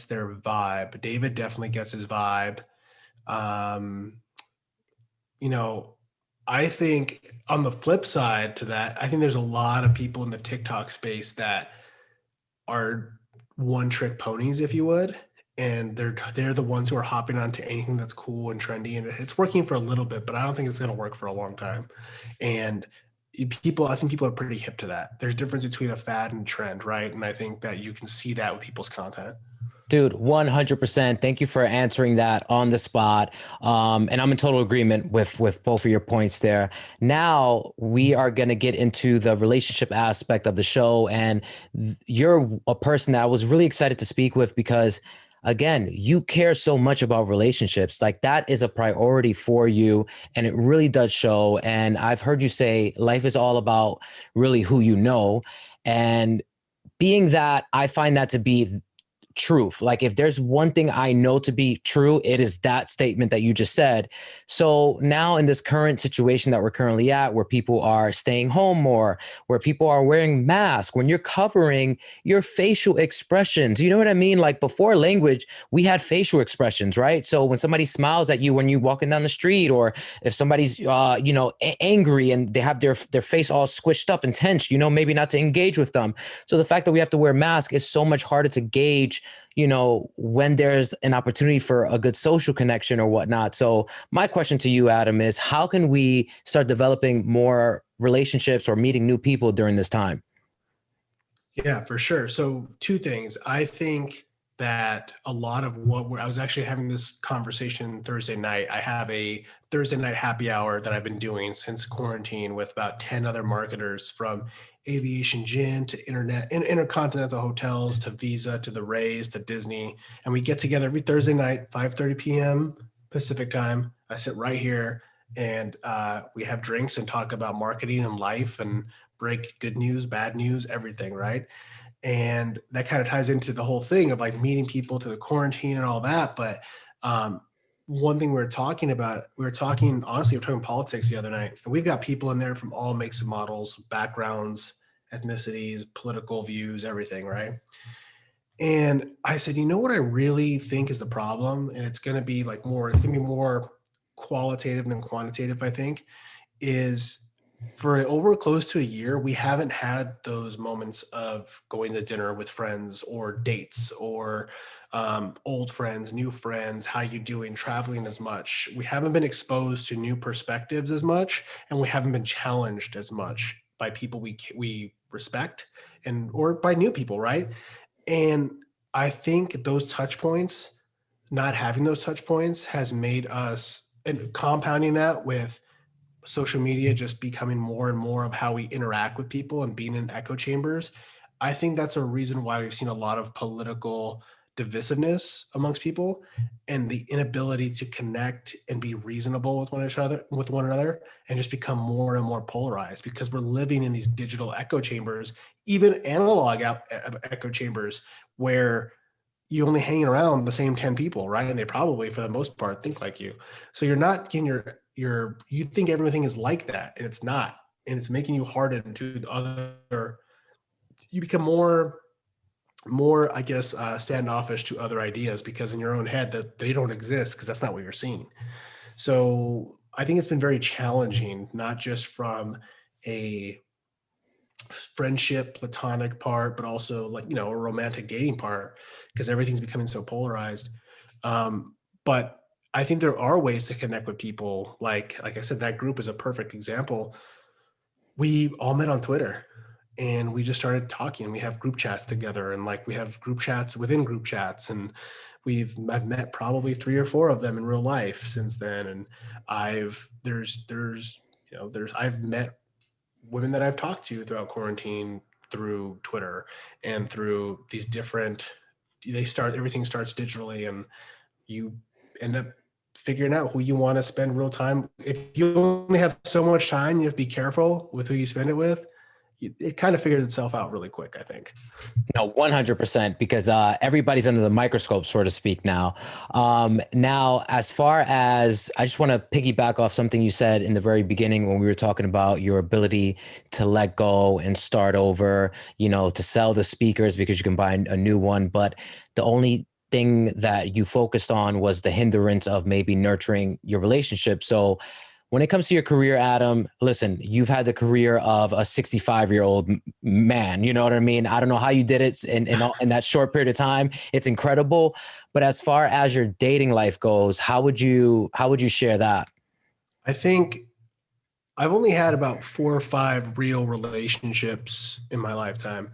their vibe? David definitely gets his vibe. Um, you know, I think on the flip side to that, I think there's a lot of people in the TikTok space that are one trick ponies, if you would. And they're the ones who are hopping onto anything that's cool and trendy. And it's working for a little bit, but I don't think it's going to work for a long time. And I think people are pretty hip to that. There's a difference between a fad and a trend, right? And I think that you can see that with people's content. Dude, 100%. Thank you for answering that on the spot. And I'm in total agreement with both of your points there. Now we are going to get into the relationship aspect of the show. And you're a person that I was really excited to speak with because, again, you care so much about relationships. Like that is a priority for you. And it really does show. And I've heard you say life is all about really who you know. And being that, I find that to be truth. Like if there's one thing I know to be true, it is that statement that you just said. So now in this current situation that we're currently at, where people are staying home more, where people are wearing masks, when you're covering your facial expressions, you know what I mean? Like before language, we had facial expressions, right? So when somebody smiles at you when you're walking down the street, or if somebody's, angry and they have their face all squished up and tense, maybe not to engage with them. So the fact that we have to wear masks is so much harder to gauge, when there's an opportunity for a good social connection or whatnot. So my question to you, Adam, is how can we start developing more relationships or meeting new people during this time? Yeah, for sure. So two things. I think that a lot of I was actually having this conversation Thursday night. I have a Thursday night happy hour that I've been doing since quarantine with about 10 other marketers, from Aviation Gin to intercontinental hotels to Visa to the Rays to Disney. And we get together every Thursday night, 5:30 p.m. Pacific time. I sit right here and we have drinks and talk about marketing and life and break good news, bad news, everything, right? And that kind of ties into the whole thing of like meeting people to the quarantine and all that. But one thing we were talking honestly, we were talking politics the other night, and we've got people in there from all makes and models, backgrounds, ethnicities, political views, everything, right? And I said, you know what I really think is the problem? And it's going to be more qualitative than quantitative, I think, is for over close to a year, we haven't had those moments of going to dinner with friends or dates or old friends, new friends, how you doing, traveling as much. We haven't been exposed to new perspectives as much, and we haven't been challenged as much by people we respect or by new people, right? And I think those touch points, not having those touch points, has made us, and compounding that with social media just becoming more and more of how we interact with people and being in echo chambers. I think that's a reason why we've seen a lot of political divisiveness amongst people and the inability to connect and be reasonable with one another, and just become more and more polarized because we're living in these digital echo chambers, even analog echo chambers, where you only hanging around the same 10 people, right? And they probably, for the most part, think like you. So you're not getting you think everything is like that, and it's not. And it's making you harden to the other. You become more, I guess, standoffish to other ideas because in your own head that they don't exist because that's not what you're seeing. So I think it's been very challenging, not just from a friendship, platonic part, but also a romantic dating part, because everything's becoming so polarized. But I think there are ways to connect with people. Like I said, that group is a perfect example. We all met on Twitter and we just started talking. We have group chats together, and we have group chats within group chats. And I've met probably 3 or 4 of them in real life since then. And I've met women that I've talked to throughout quarantine through Twitter and through these different, everything starts digitally, and you end up figuring out who you want to spend real time. If you only have so much time, you have to be careful with who you spend it with. It kind of figured itself out really quick, I think. No, 100%, because everybody's under the microscope, so to speak, now. Now, as far as, I just want to piggyback off something you said in the very beginning when we were talking about your ability to let go and start over, to sell the speakers because you can buy a new one. But the only thing that you focused on was the hindrance of maybe nurturing your relationship. So when it comes to your career, Adam, listen, you've had the career of a 65-year-old man. You know what I mean? I don't know how you did it in that short period of time. It's incredible. But as far as your dating life goes, how would you share that? I think I've only had about 4 or 5 real relationships in my lifetime,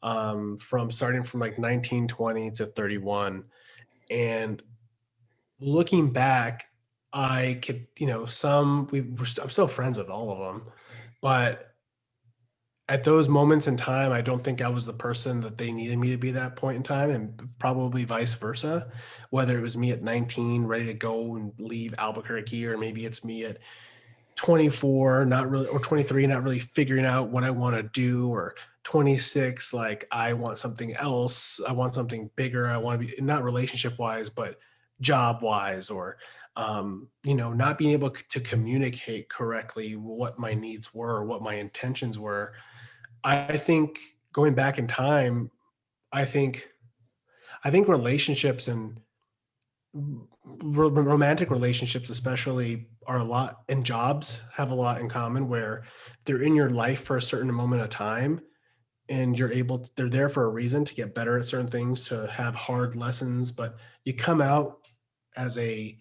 from starting from 19, 20 to 31. And looking back, I could, I'm still friends with all of them, but at those moments in time, I don't think I was the person that they needed me to be at that point in time, and probably vice versa. Whether it was me at 19, ready to go and leave Albuquerque, or maybe it's me at 24, not really, or 23, not really figuring out what I want to do, or 26, I want something else. I want something bigger. I want to be, not relationship wise, but job wise, or not being able to communicate correctly what my needs were, what my intentions were. I think going back in time, I think relationships and romantic relationships especially are a lot, and jobs have a lot in common, where they're in your life for a certain moment of time, and they're there for a reason, to get better at certain things, to have hard lessons, but you come out as a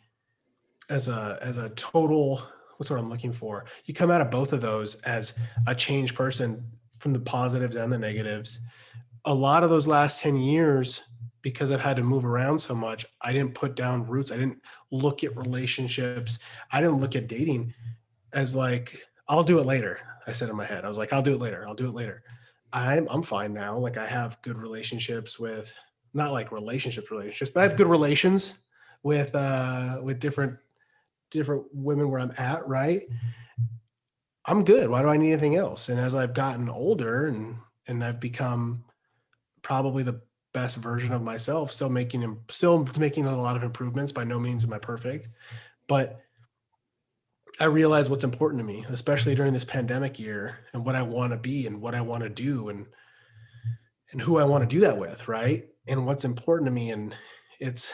total, what's what I'm looking for. You come out of both of those as a changed person, from the positives and the negatives. A lot of those last 10 years, because I've had to move around so much, I didn't put down roots. I didn't look at relationships. I didn't look at dating as like, I'll do it later. I said in my head, I was like, I'll do it later. I'll do it later. I'm fine now. Like I have good relationships with, not like relationships, but I have good relations with different women where I'm at, right? I'm good. Why do I need anything else? And as I've gotten older and I've become probably the best version of myself, still making a lot of improvements. By no means am I perfect, but I realize what's important to me, especially during this pandemic year, and what I want to be and what I want to do and who I want to do that with, right? And what's important to me. And it's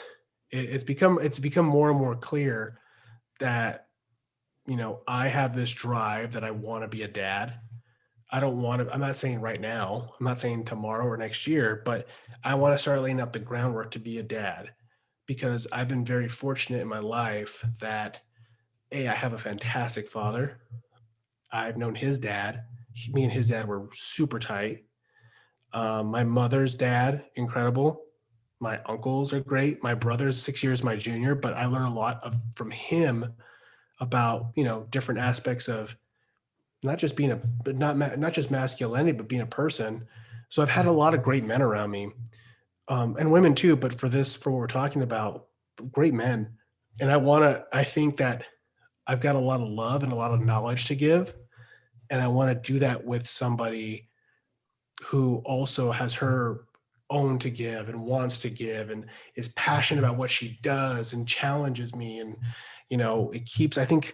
it's become more and more clear that, you know, I have this drive that I want to be a dad. I don't want to, I'm not saying right now, I'm not saying tomorrow or next year, but I want to start laying out the groundwork to be a dad, because I've been very fortunate in my life that I have a fantastic father. I've known his dad. Me and his dad were super tight. My mother's dad, incredible. My uncles are great. My brother's 6 years my junior, but I learned a lot from him about, you know, different aspects of not just being not just masculinity, but being a person. So I've had a lot of great men around me, and women too. But for what we're talking about, great men. And I think that I've got a lot of love and a lot of knowledge to give. And I want to do that with somebody who also has her own to give and wants to give and is passionate about what she does and challenges me. And, you know, it keeps, I think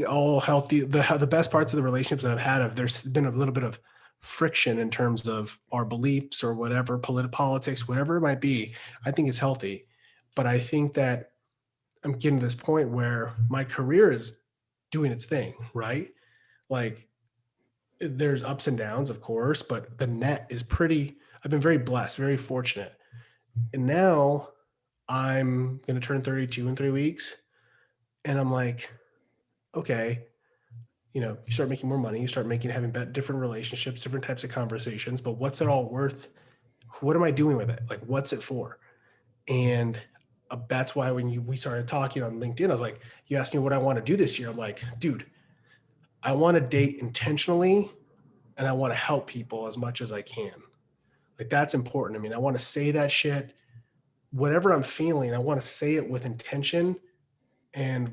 all healthy, the best parts of the relationships that I've had, there's been a little bit of friction in terms of our beliefs or whatever, politics, whatever it might be. I think it's healthy. But I think that I'm getting to this point where my career is doing its thing, right? Like there's ups and downs, of course, but the net is I've been very blessed, very fortunate. And now I'm going to turn 32 in 3 weeks. And I'm like, okay, you know, you start making more money, you start having different relationships, different types of conversations, but what's it all worth? What am I doing with it? Like, what's it for? And that's why when we started talking on LinkedIn, I was like, you asked me what I want to do this year. I'm like, dude, I want to date intentionally and I want to help people as much as I can. Like that's important. I mean, I want to say that shit, whatever I'm feeling, I want to say it with intention and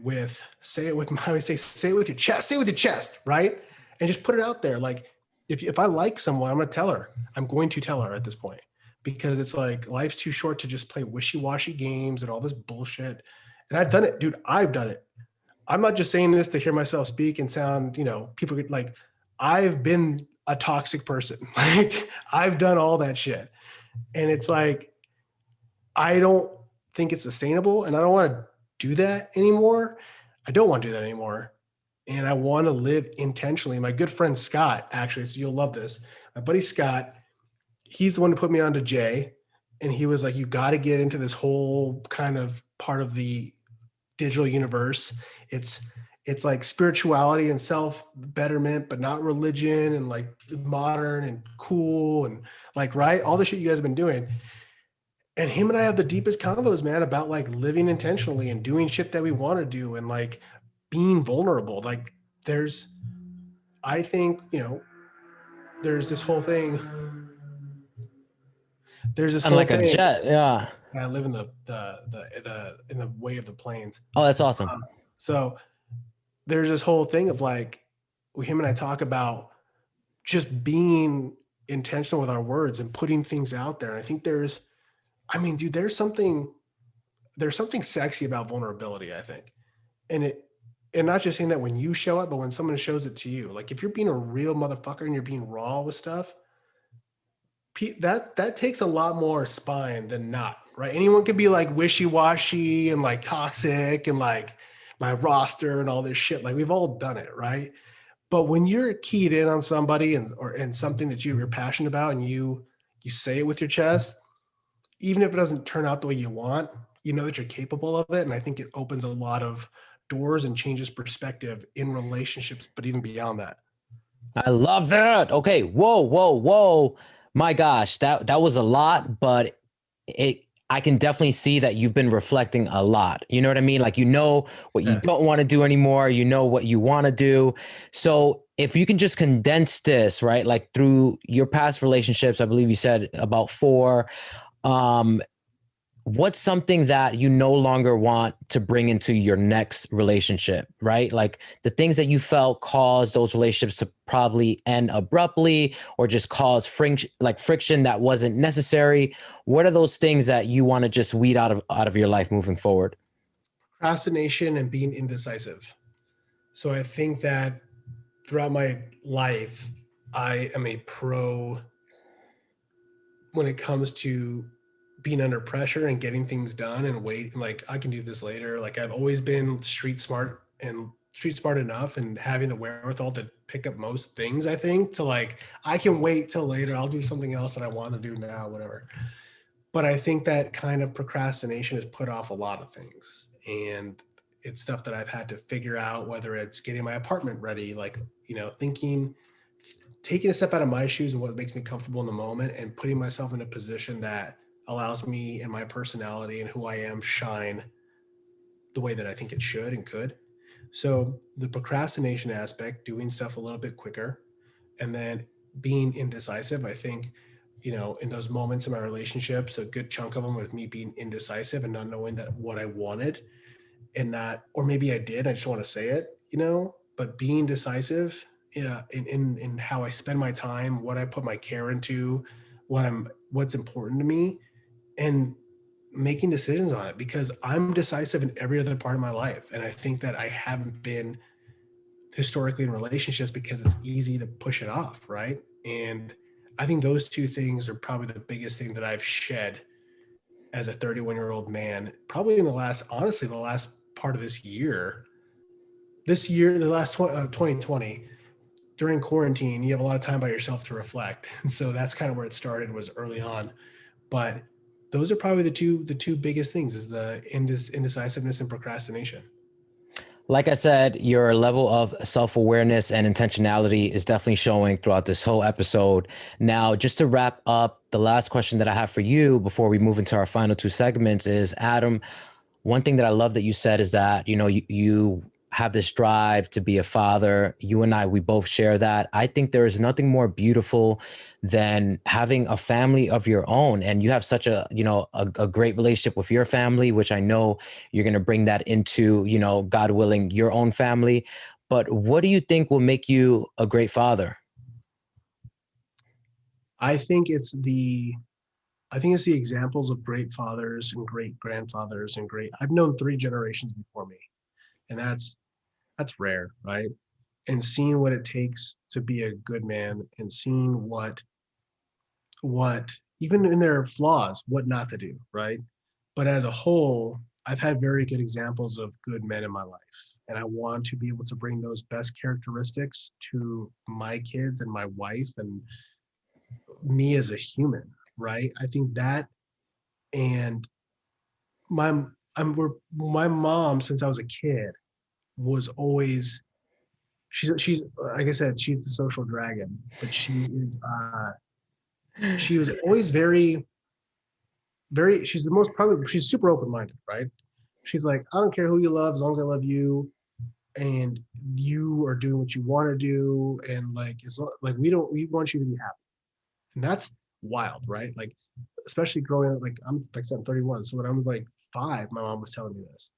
say it with your chest, right? And just put it out there. Like if I like someone, I'm going to tell her at this point, because it's like, life's too short to just play wishy-washy games and all this bullshit. And I've done it, dude. I've done it. I'm not just saying this to hear myself speak and sound, you know, people get like, I've been a toxic person. Like I've done all that shit. And it's like, I don't think it's sustainable and I don't want to do that anymore. I don't want to do that anymore. And I want to live intentionally. My good friend Scott, actually, so you'll love this. My buddy Scott, he's the one who put me onto Jay. And he was like, you got to get into this whole kind of part of the digital universe. It's like spirituality and self betterment, but not religion, and like modern and cool and like, right. All the shit you guys have been doing. And him and I have the deepest convos, man, about like living intentionally and doing shit that we want to do and like being vulnerable. Like I think, you know, there's this whole thing. And like a jet. Yeah. I live in the in the way of the plains. Oh, that's awesome. So there's this whole thing of like, him and I talk about just being intentional with our words and putting things out there. And I think there's something sexy about vulnerability, I think. And not just saying that when you show up, but when someone shows it to you. Like if you're being a real motherfucker and you're being raw with stuff, that takes a lot more spine than not, right? Anyone can be like wishy-washy and like toxic and like my roster and all this shit. Like we've all done it, right? But when you're keyed in on somebody and something that you're passionate about and you say it with your chest, even if it doesn't turn out the way you want, you know that you're capable of it. And I think it opens a lot of doors and changes perspective in relationships, but even beyond that. I love that. Okay. Whoa. My gosh, that was a lot, but I can definitely see that you've been reflecting a lot. You know what I mean? Like, you know what you Yeah. don't want to do anymore. You know what you want to do. So if you can just condense this, right? Like through your past relationships, I believe you said about 4, um, what's something that you no longer want to bring into your next relationship, right? Like the things that you felt caused those relationships to probably end abruptly or just cause friction that wasn't necessary. What are those things that you want to just weed out of your life moving forward? Procrastination and being indecisive. So I think that throughout my life, I am a pro when it comes to being under pressure and getting things done and wait. Like, I can do this later. Like, I've always been street smart enough and having the wherewithal to pick up most things. I think to like, I can wait till later. I'll do something else that I want to do now, whatever. But I think that kind of procrastination has put off a lot of things. And it's stuff that I've had to figure out, whether it's getting my apartment ready, like, taking a step out of my shoes and what makes me comfortable in the moment and putting myself in a position that allows me and my personality and who I am shine the way that I think it should and could. So the procrastination aspect, doing stuff a little bit quicker, and then being indecisive, I think, in those moments in my relationships, a good chunk of them was me being indecisive and not knowing that what I wanted and not, or maybe I did, I just want to say it, but being decisive, yeah, in how I spend my time, what I put my care into, what's important to me, and making decisions on it, because I'm decisive in every other part of my life. And I think that I haven't been historically in relationships because it's easy to push it off, right? And I think those two things are probably the biggest thing that I've shed as a 31-year-old man, probably in honestly, the last part of the last 2020, during quarantine, you have a lot of time by yourself to reflect. And so that's kind of where it started, was early on. But those are probably the two biggest things, is the indecisiveness and procrastination. Like I said, your level of self-awareness and intentionality is definitely showing throughout this whole episode. Now, just to wrap up, the last question that I have for you before we move into our final 2 segments is, Adam, one thing that I love that you said is that, you have this drive to be a father. You and I, we both share that. I think there is nothing more beautiful than having a family of your own. And you have such a great relationship with your family, which I know you're going to bring that into, God willing, your own family. But what do you think will make you a great father? I think it's the I think it's the examples of great fathers and great grandfathers and I've known 3 generations before me, and that's rare, right? And seeing what it takes to be a good man, and seeing what even in their flaws, what not to do, right? But as a whole, I've had very good examples of good men in my life, and I want to be able to bring those best characteristics to my kids and my wife and me as a human, right? I think that, and my my mom, since I was a kid, was always, she's like I said, she's the social dragon, but she was always very, she's super open-minded, right? She's like, I don't care who you love as long as I love you, and you are doing what you want to do, and like, like, we want you to be happy. And that's wild, right? Like, especially growing up, like, like I said, I'm 31. So when I was like 5, my mom was telling me this.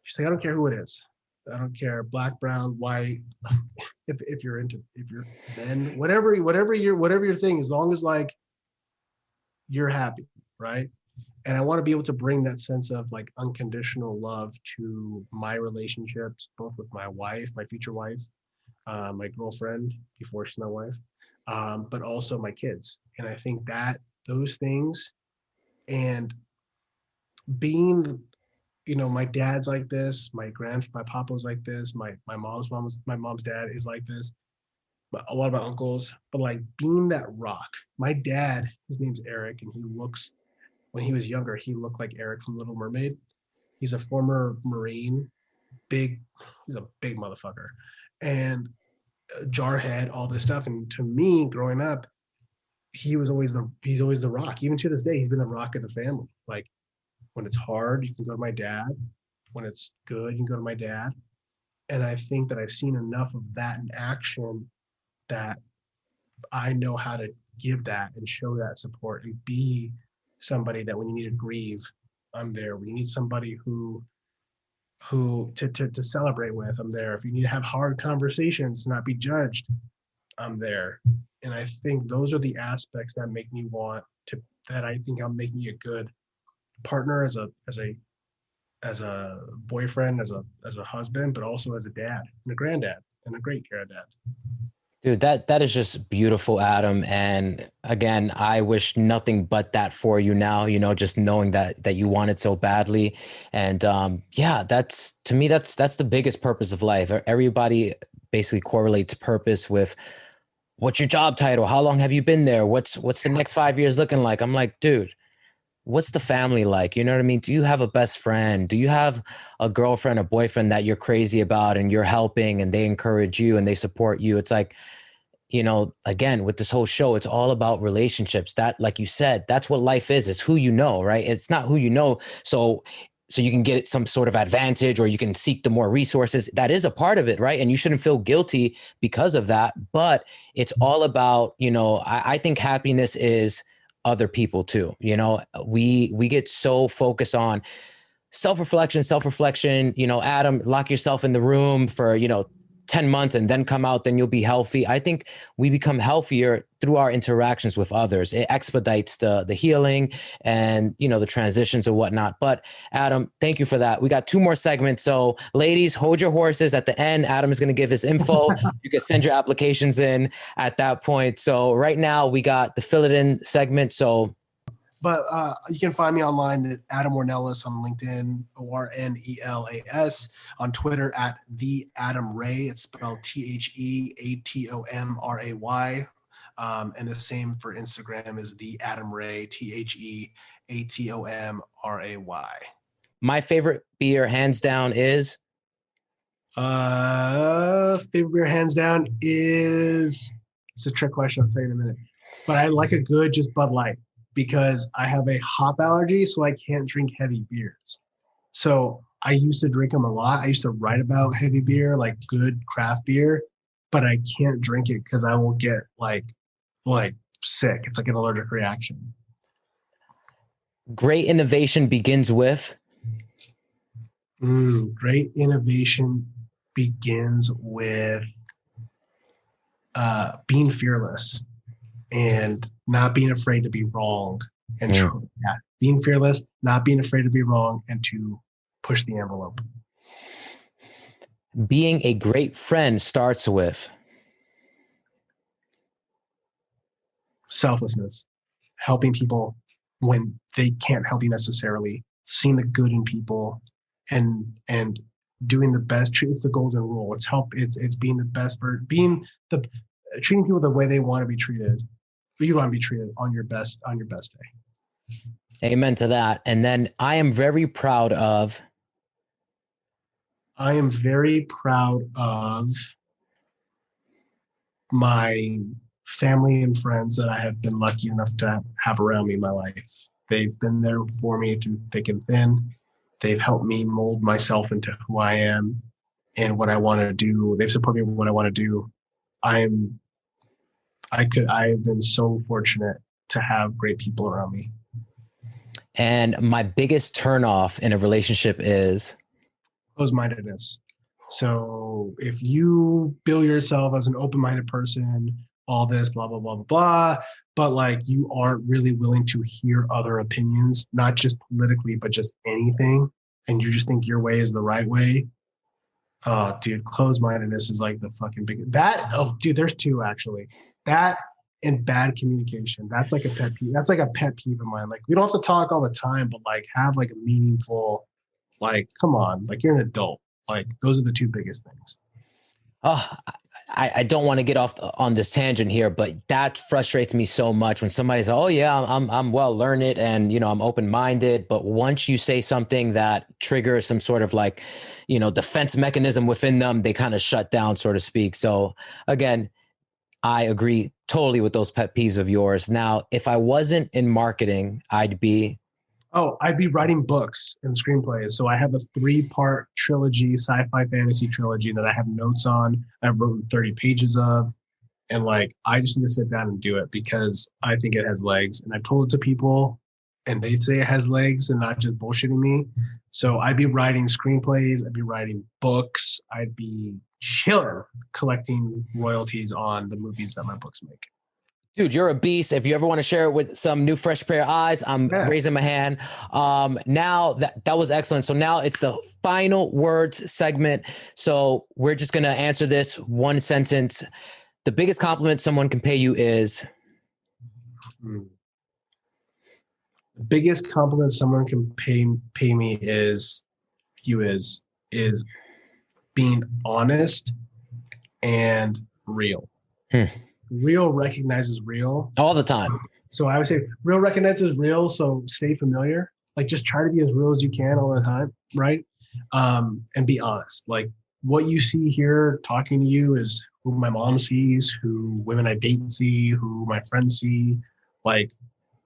She's like, I don't care who it is. I don't care, black, brown, white, if you're men, whatever your thing, as long as like you're happy, right? And I want to be able to bring that sense of like unconditional love to my relationships, both with my wife, my future wife, my girlfriend before she's my wife, but also my kids. And I think that those things, and being, my dad's like this, my papa was like this, my mom's dad is like this, a lot of my uncles, but like being that rock. My dad, his name's Eric, and when he was younger, he looked like Eric from Little Mermaid. He's a former Marine, big, he's a big motherfucker, and jarhead, all this stuff. And to me, growing up, he's always the rock. Even to this day, he's been the rock of the family. Like when it's hard, you can go to my dad. When it's good, you can go to my dad. And I think that I've seen enough of that in action that I know how to give that and show that support and be somebody that when you need to grieve, I'm there. When you need somebody who to celebrate with, I'm there. If you need to have hard conversations, to not be judged, I'm there. And I think those are the aspects that make me want to, that I think I'll make me a good partner as a boyfriend, as a husband, but also as a dad and a granddad and a great granddad. Dude, that is just beautiful, Adam. And again, I wish nothing but that for you now, just knowing that you want it so badly. And yeah, that's, to me, that's the biggest purpose of life. Everybody basically correlates purpose with what's your job title? How long have you been there? What's the next 5 years looking like? I'm like, dude, what's the family like? You know what I mean? Do you have a best friend? Do you have a girlfriend, a boyfriend that you're crazy about and you're helping and they encourage you and they support you? It's like, again, with this whole show, it's all about relationships. That, like you said, that's what life is. It's who you know, right? It's not who you know. So you can get some sort of advantage or you can seek the more resources. That is a part of it, right? And you shouldn't feel guilty because of that. But it's all about, I think happiness is other people too. We get so focused on self-reflection, Adam, lock yourself in the room for, 10 months and then come out, then you'll be healthy. I think we become healthier through our interactions with others. It expedites the healing and, the transitions and whatnot. But Adam, thank you for that. We got 2 more segments. So ladies, hold your horses. At the end, Adam is going to give his info. You can send your applications in at that point. So right now we got the fill it in segment. So But you can find me online at Adam Ornelas on LinkedIn, Ornelas, on Twitter at the Adam Rae. It's spelled TheAtomRay. And the same for Instagram is the Adam Rae, TheAtomRay. my favorite beer, hands down, is Favorite beer, hands down, is, it's a trick question. I'll tell you in a minute. But I like a good just Bud Light, because I have a hop allergy, so I can't drink heavy beers. So I used to drink them a lot. I used to write about heavy beer, like good craft beer, but I can't drink it because I will get like sick. It's like an allergic reaction. great innovation begins with. Great innovation begins with being fearless and not being afraid to be wrong, and being fearless, not being afraid to be wrong, and to push the envelope. Being a great friend starts with selflessness, helping people when they can't help you necessarily, seeing the good in people, and doing the best. It's the golden rule. It's being the best, treating people the way they want to be treated. You want to be treated on your best day. Amen to that. And then I am very proud of my family and friends that I have been lucky enough to have around me in my life. They've been there for me through thick and thin. They've helped me mold myself into who I am and what I want to do. They've supported me with what I want to do. I have been so fortunate to have great people around me. And my biggest turnoff in a relationship is closed-mindedness. So if you bill yourself as an open-minded person, all this, blah, blah, blah, blah, blah, but like you aren't really willing to hear other opinions, not just politically, but just anything, and you just think your way is the right way. Oh, dude, closed-mindedness is like the fucking big, there's 2 actually. That and bad communication. That's like a pet peeve. That's like a pet peeve of mine. Like, we don't have to talk all the time, but like have like a meaningful, like, come on, like you're an adult. Like those are the 2 biggest things. Oh, I don't want to get off on this tangent here, but that frustrates me so much when somebody's, oh yeah, I'm well learned and, I'm open-minded. But once you say something that triggers some sort of like, defense mechanism within them, they kind of shut down, so to speak. So again, I agree totally with those pet peeves of yours. Now, if I wasn't in marketing, I'd be writing books and screenplays. So I have a 3-part trilogy, sci-fi fantasy trilogy that I have notes on. I've written 30 pages of. And like, I just need to sit down and do it because I think it has legs. And I've told it to people and they say it has legs and not just bullshitting me. So I'd be writing screenplays. I'd be writing books. I'd be chilling, collecting royalties on the movies that my books make. Dude, you're a beast. If you ever want to share it with some new fresh pair of eyes, I'm raising my hand. Now that was excellent. So now it's the final words segment. So we're just going to answer this one sentence. The biggest compliment someone can pay you is? The biggest compliment someone can pay me is being honest and real. Real recognizes real all the time. So I would say real recognizes real. So stay familiar. Like just try to be as real as you can all the time, right? And be honest. Like what you see here talking to you is who my mom sees, who women I date see, who my friends see. Like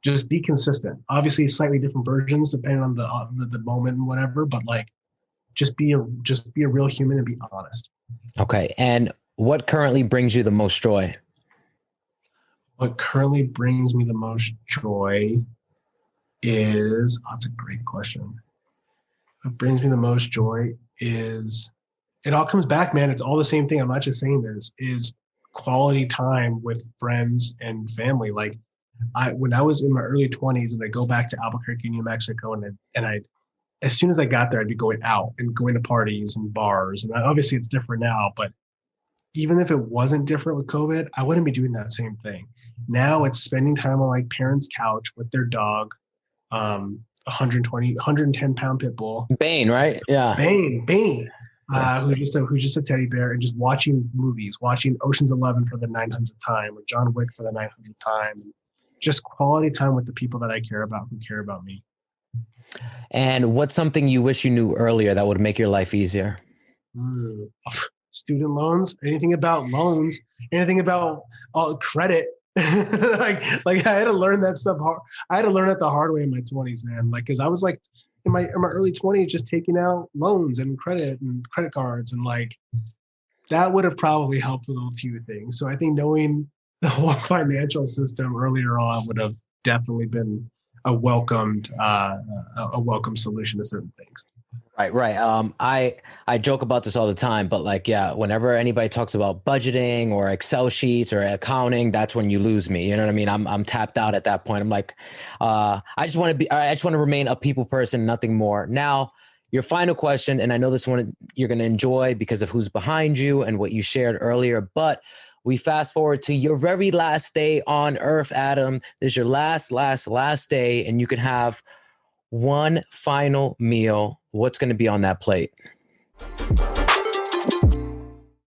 just be consistent. Obviously slightly different versions depending on the moment and whatever, but like just be a real human and be honest. Okay. And what currently brings you the most joy? What currently brings me the most joy is, that's a great question. What brings me the most joy is, it all comes back, man. It's all the same thing. I'm not just saying this, is quality time with friends and family. Like when I was in my early 20s and I go back to Albuquerque, New Mexico, and I, as soon as I got there, I'd be going out and going to parties and bars. And obviously it's different now, but even if it wasn't different with COVID, I wouldn't be doing that same thing. Now it's spending time on like parents' couch with their dog, 110 pound pit bull. Bane, right? Yeah. Bane. Who's just a teddy bear, and just watching movies, watching Ocean's 11 for the 900th time, or John Wick for the 900th time. Just quality time with the people that I care about, who care about me. And what's something you wish you knew earlier that would make your life easier? Student loans, anything about loans, anything about credit. like I had to learn that stuff hard. I had to learn it the hard way in my 20s, man. Like, cause I was like in my early 20s, just taking out loans and credit cards. And like, that would have probably helped with a few things. So I think knowing the whole financial system earlier on would have definitely been a welcome solution to certain things. Right. I joke about this all the time, but like, yeah, whenever anybody talks about budgeting or Excel sheets or accounting, that's when you lose me. You know what I mean? I'm tapped out at that point. I'm like, I just want to remain a people person, nothing more. Now, your final question, and I know this one you're going to enjoy because of who's behind you and what you shared earlier, but we fast forward to your very last day on Earth, Adam. This is your last day, and you can have one final meal. What's going to be on that plate?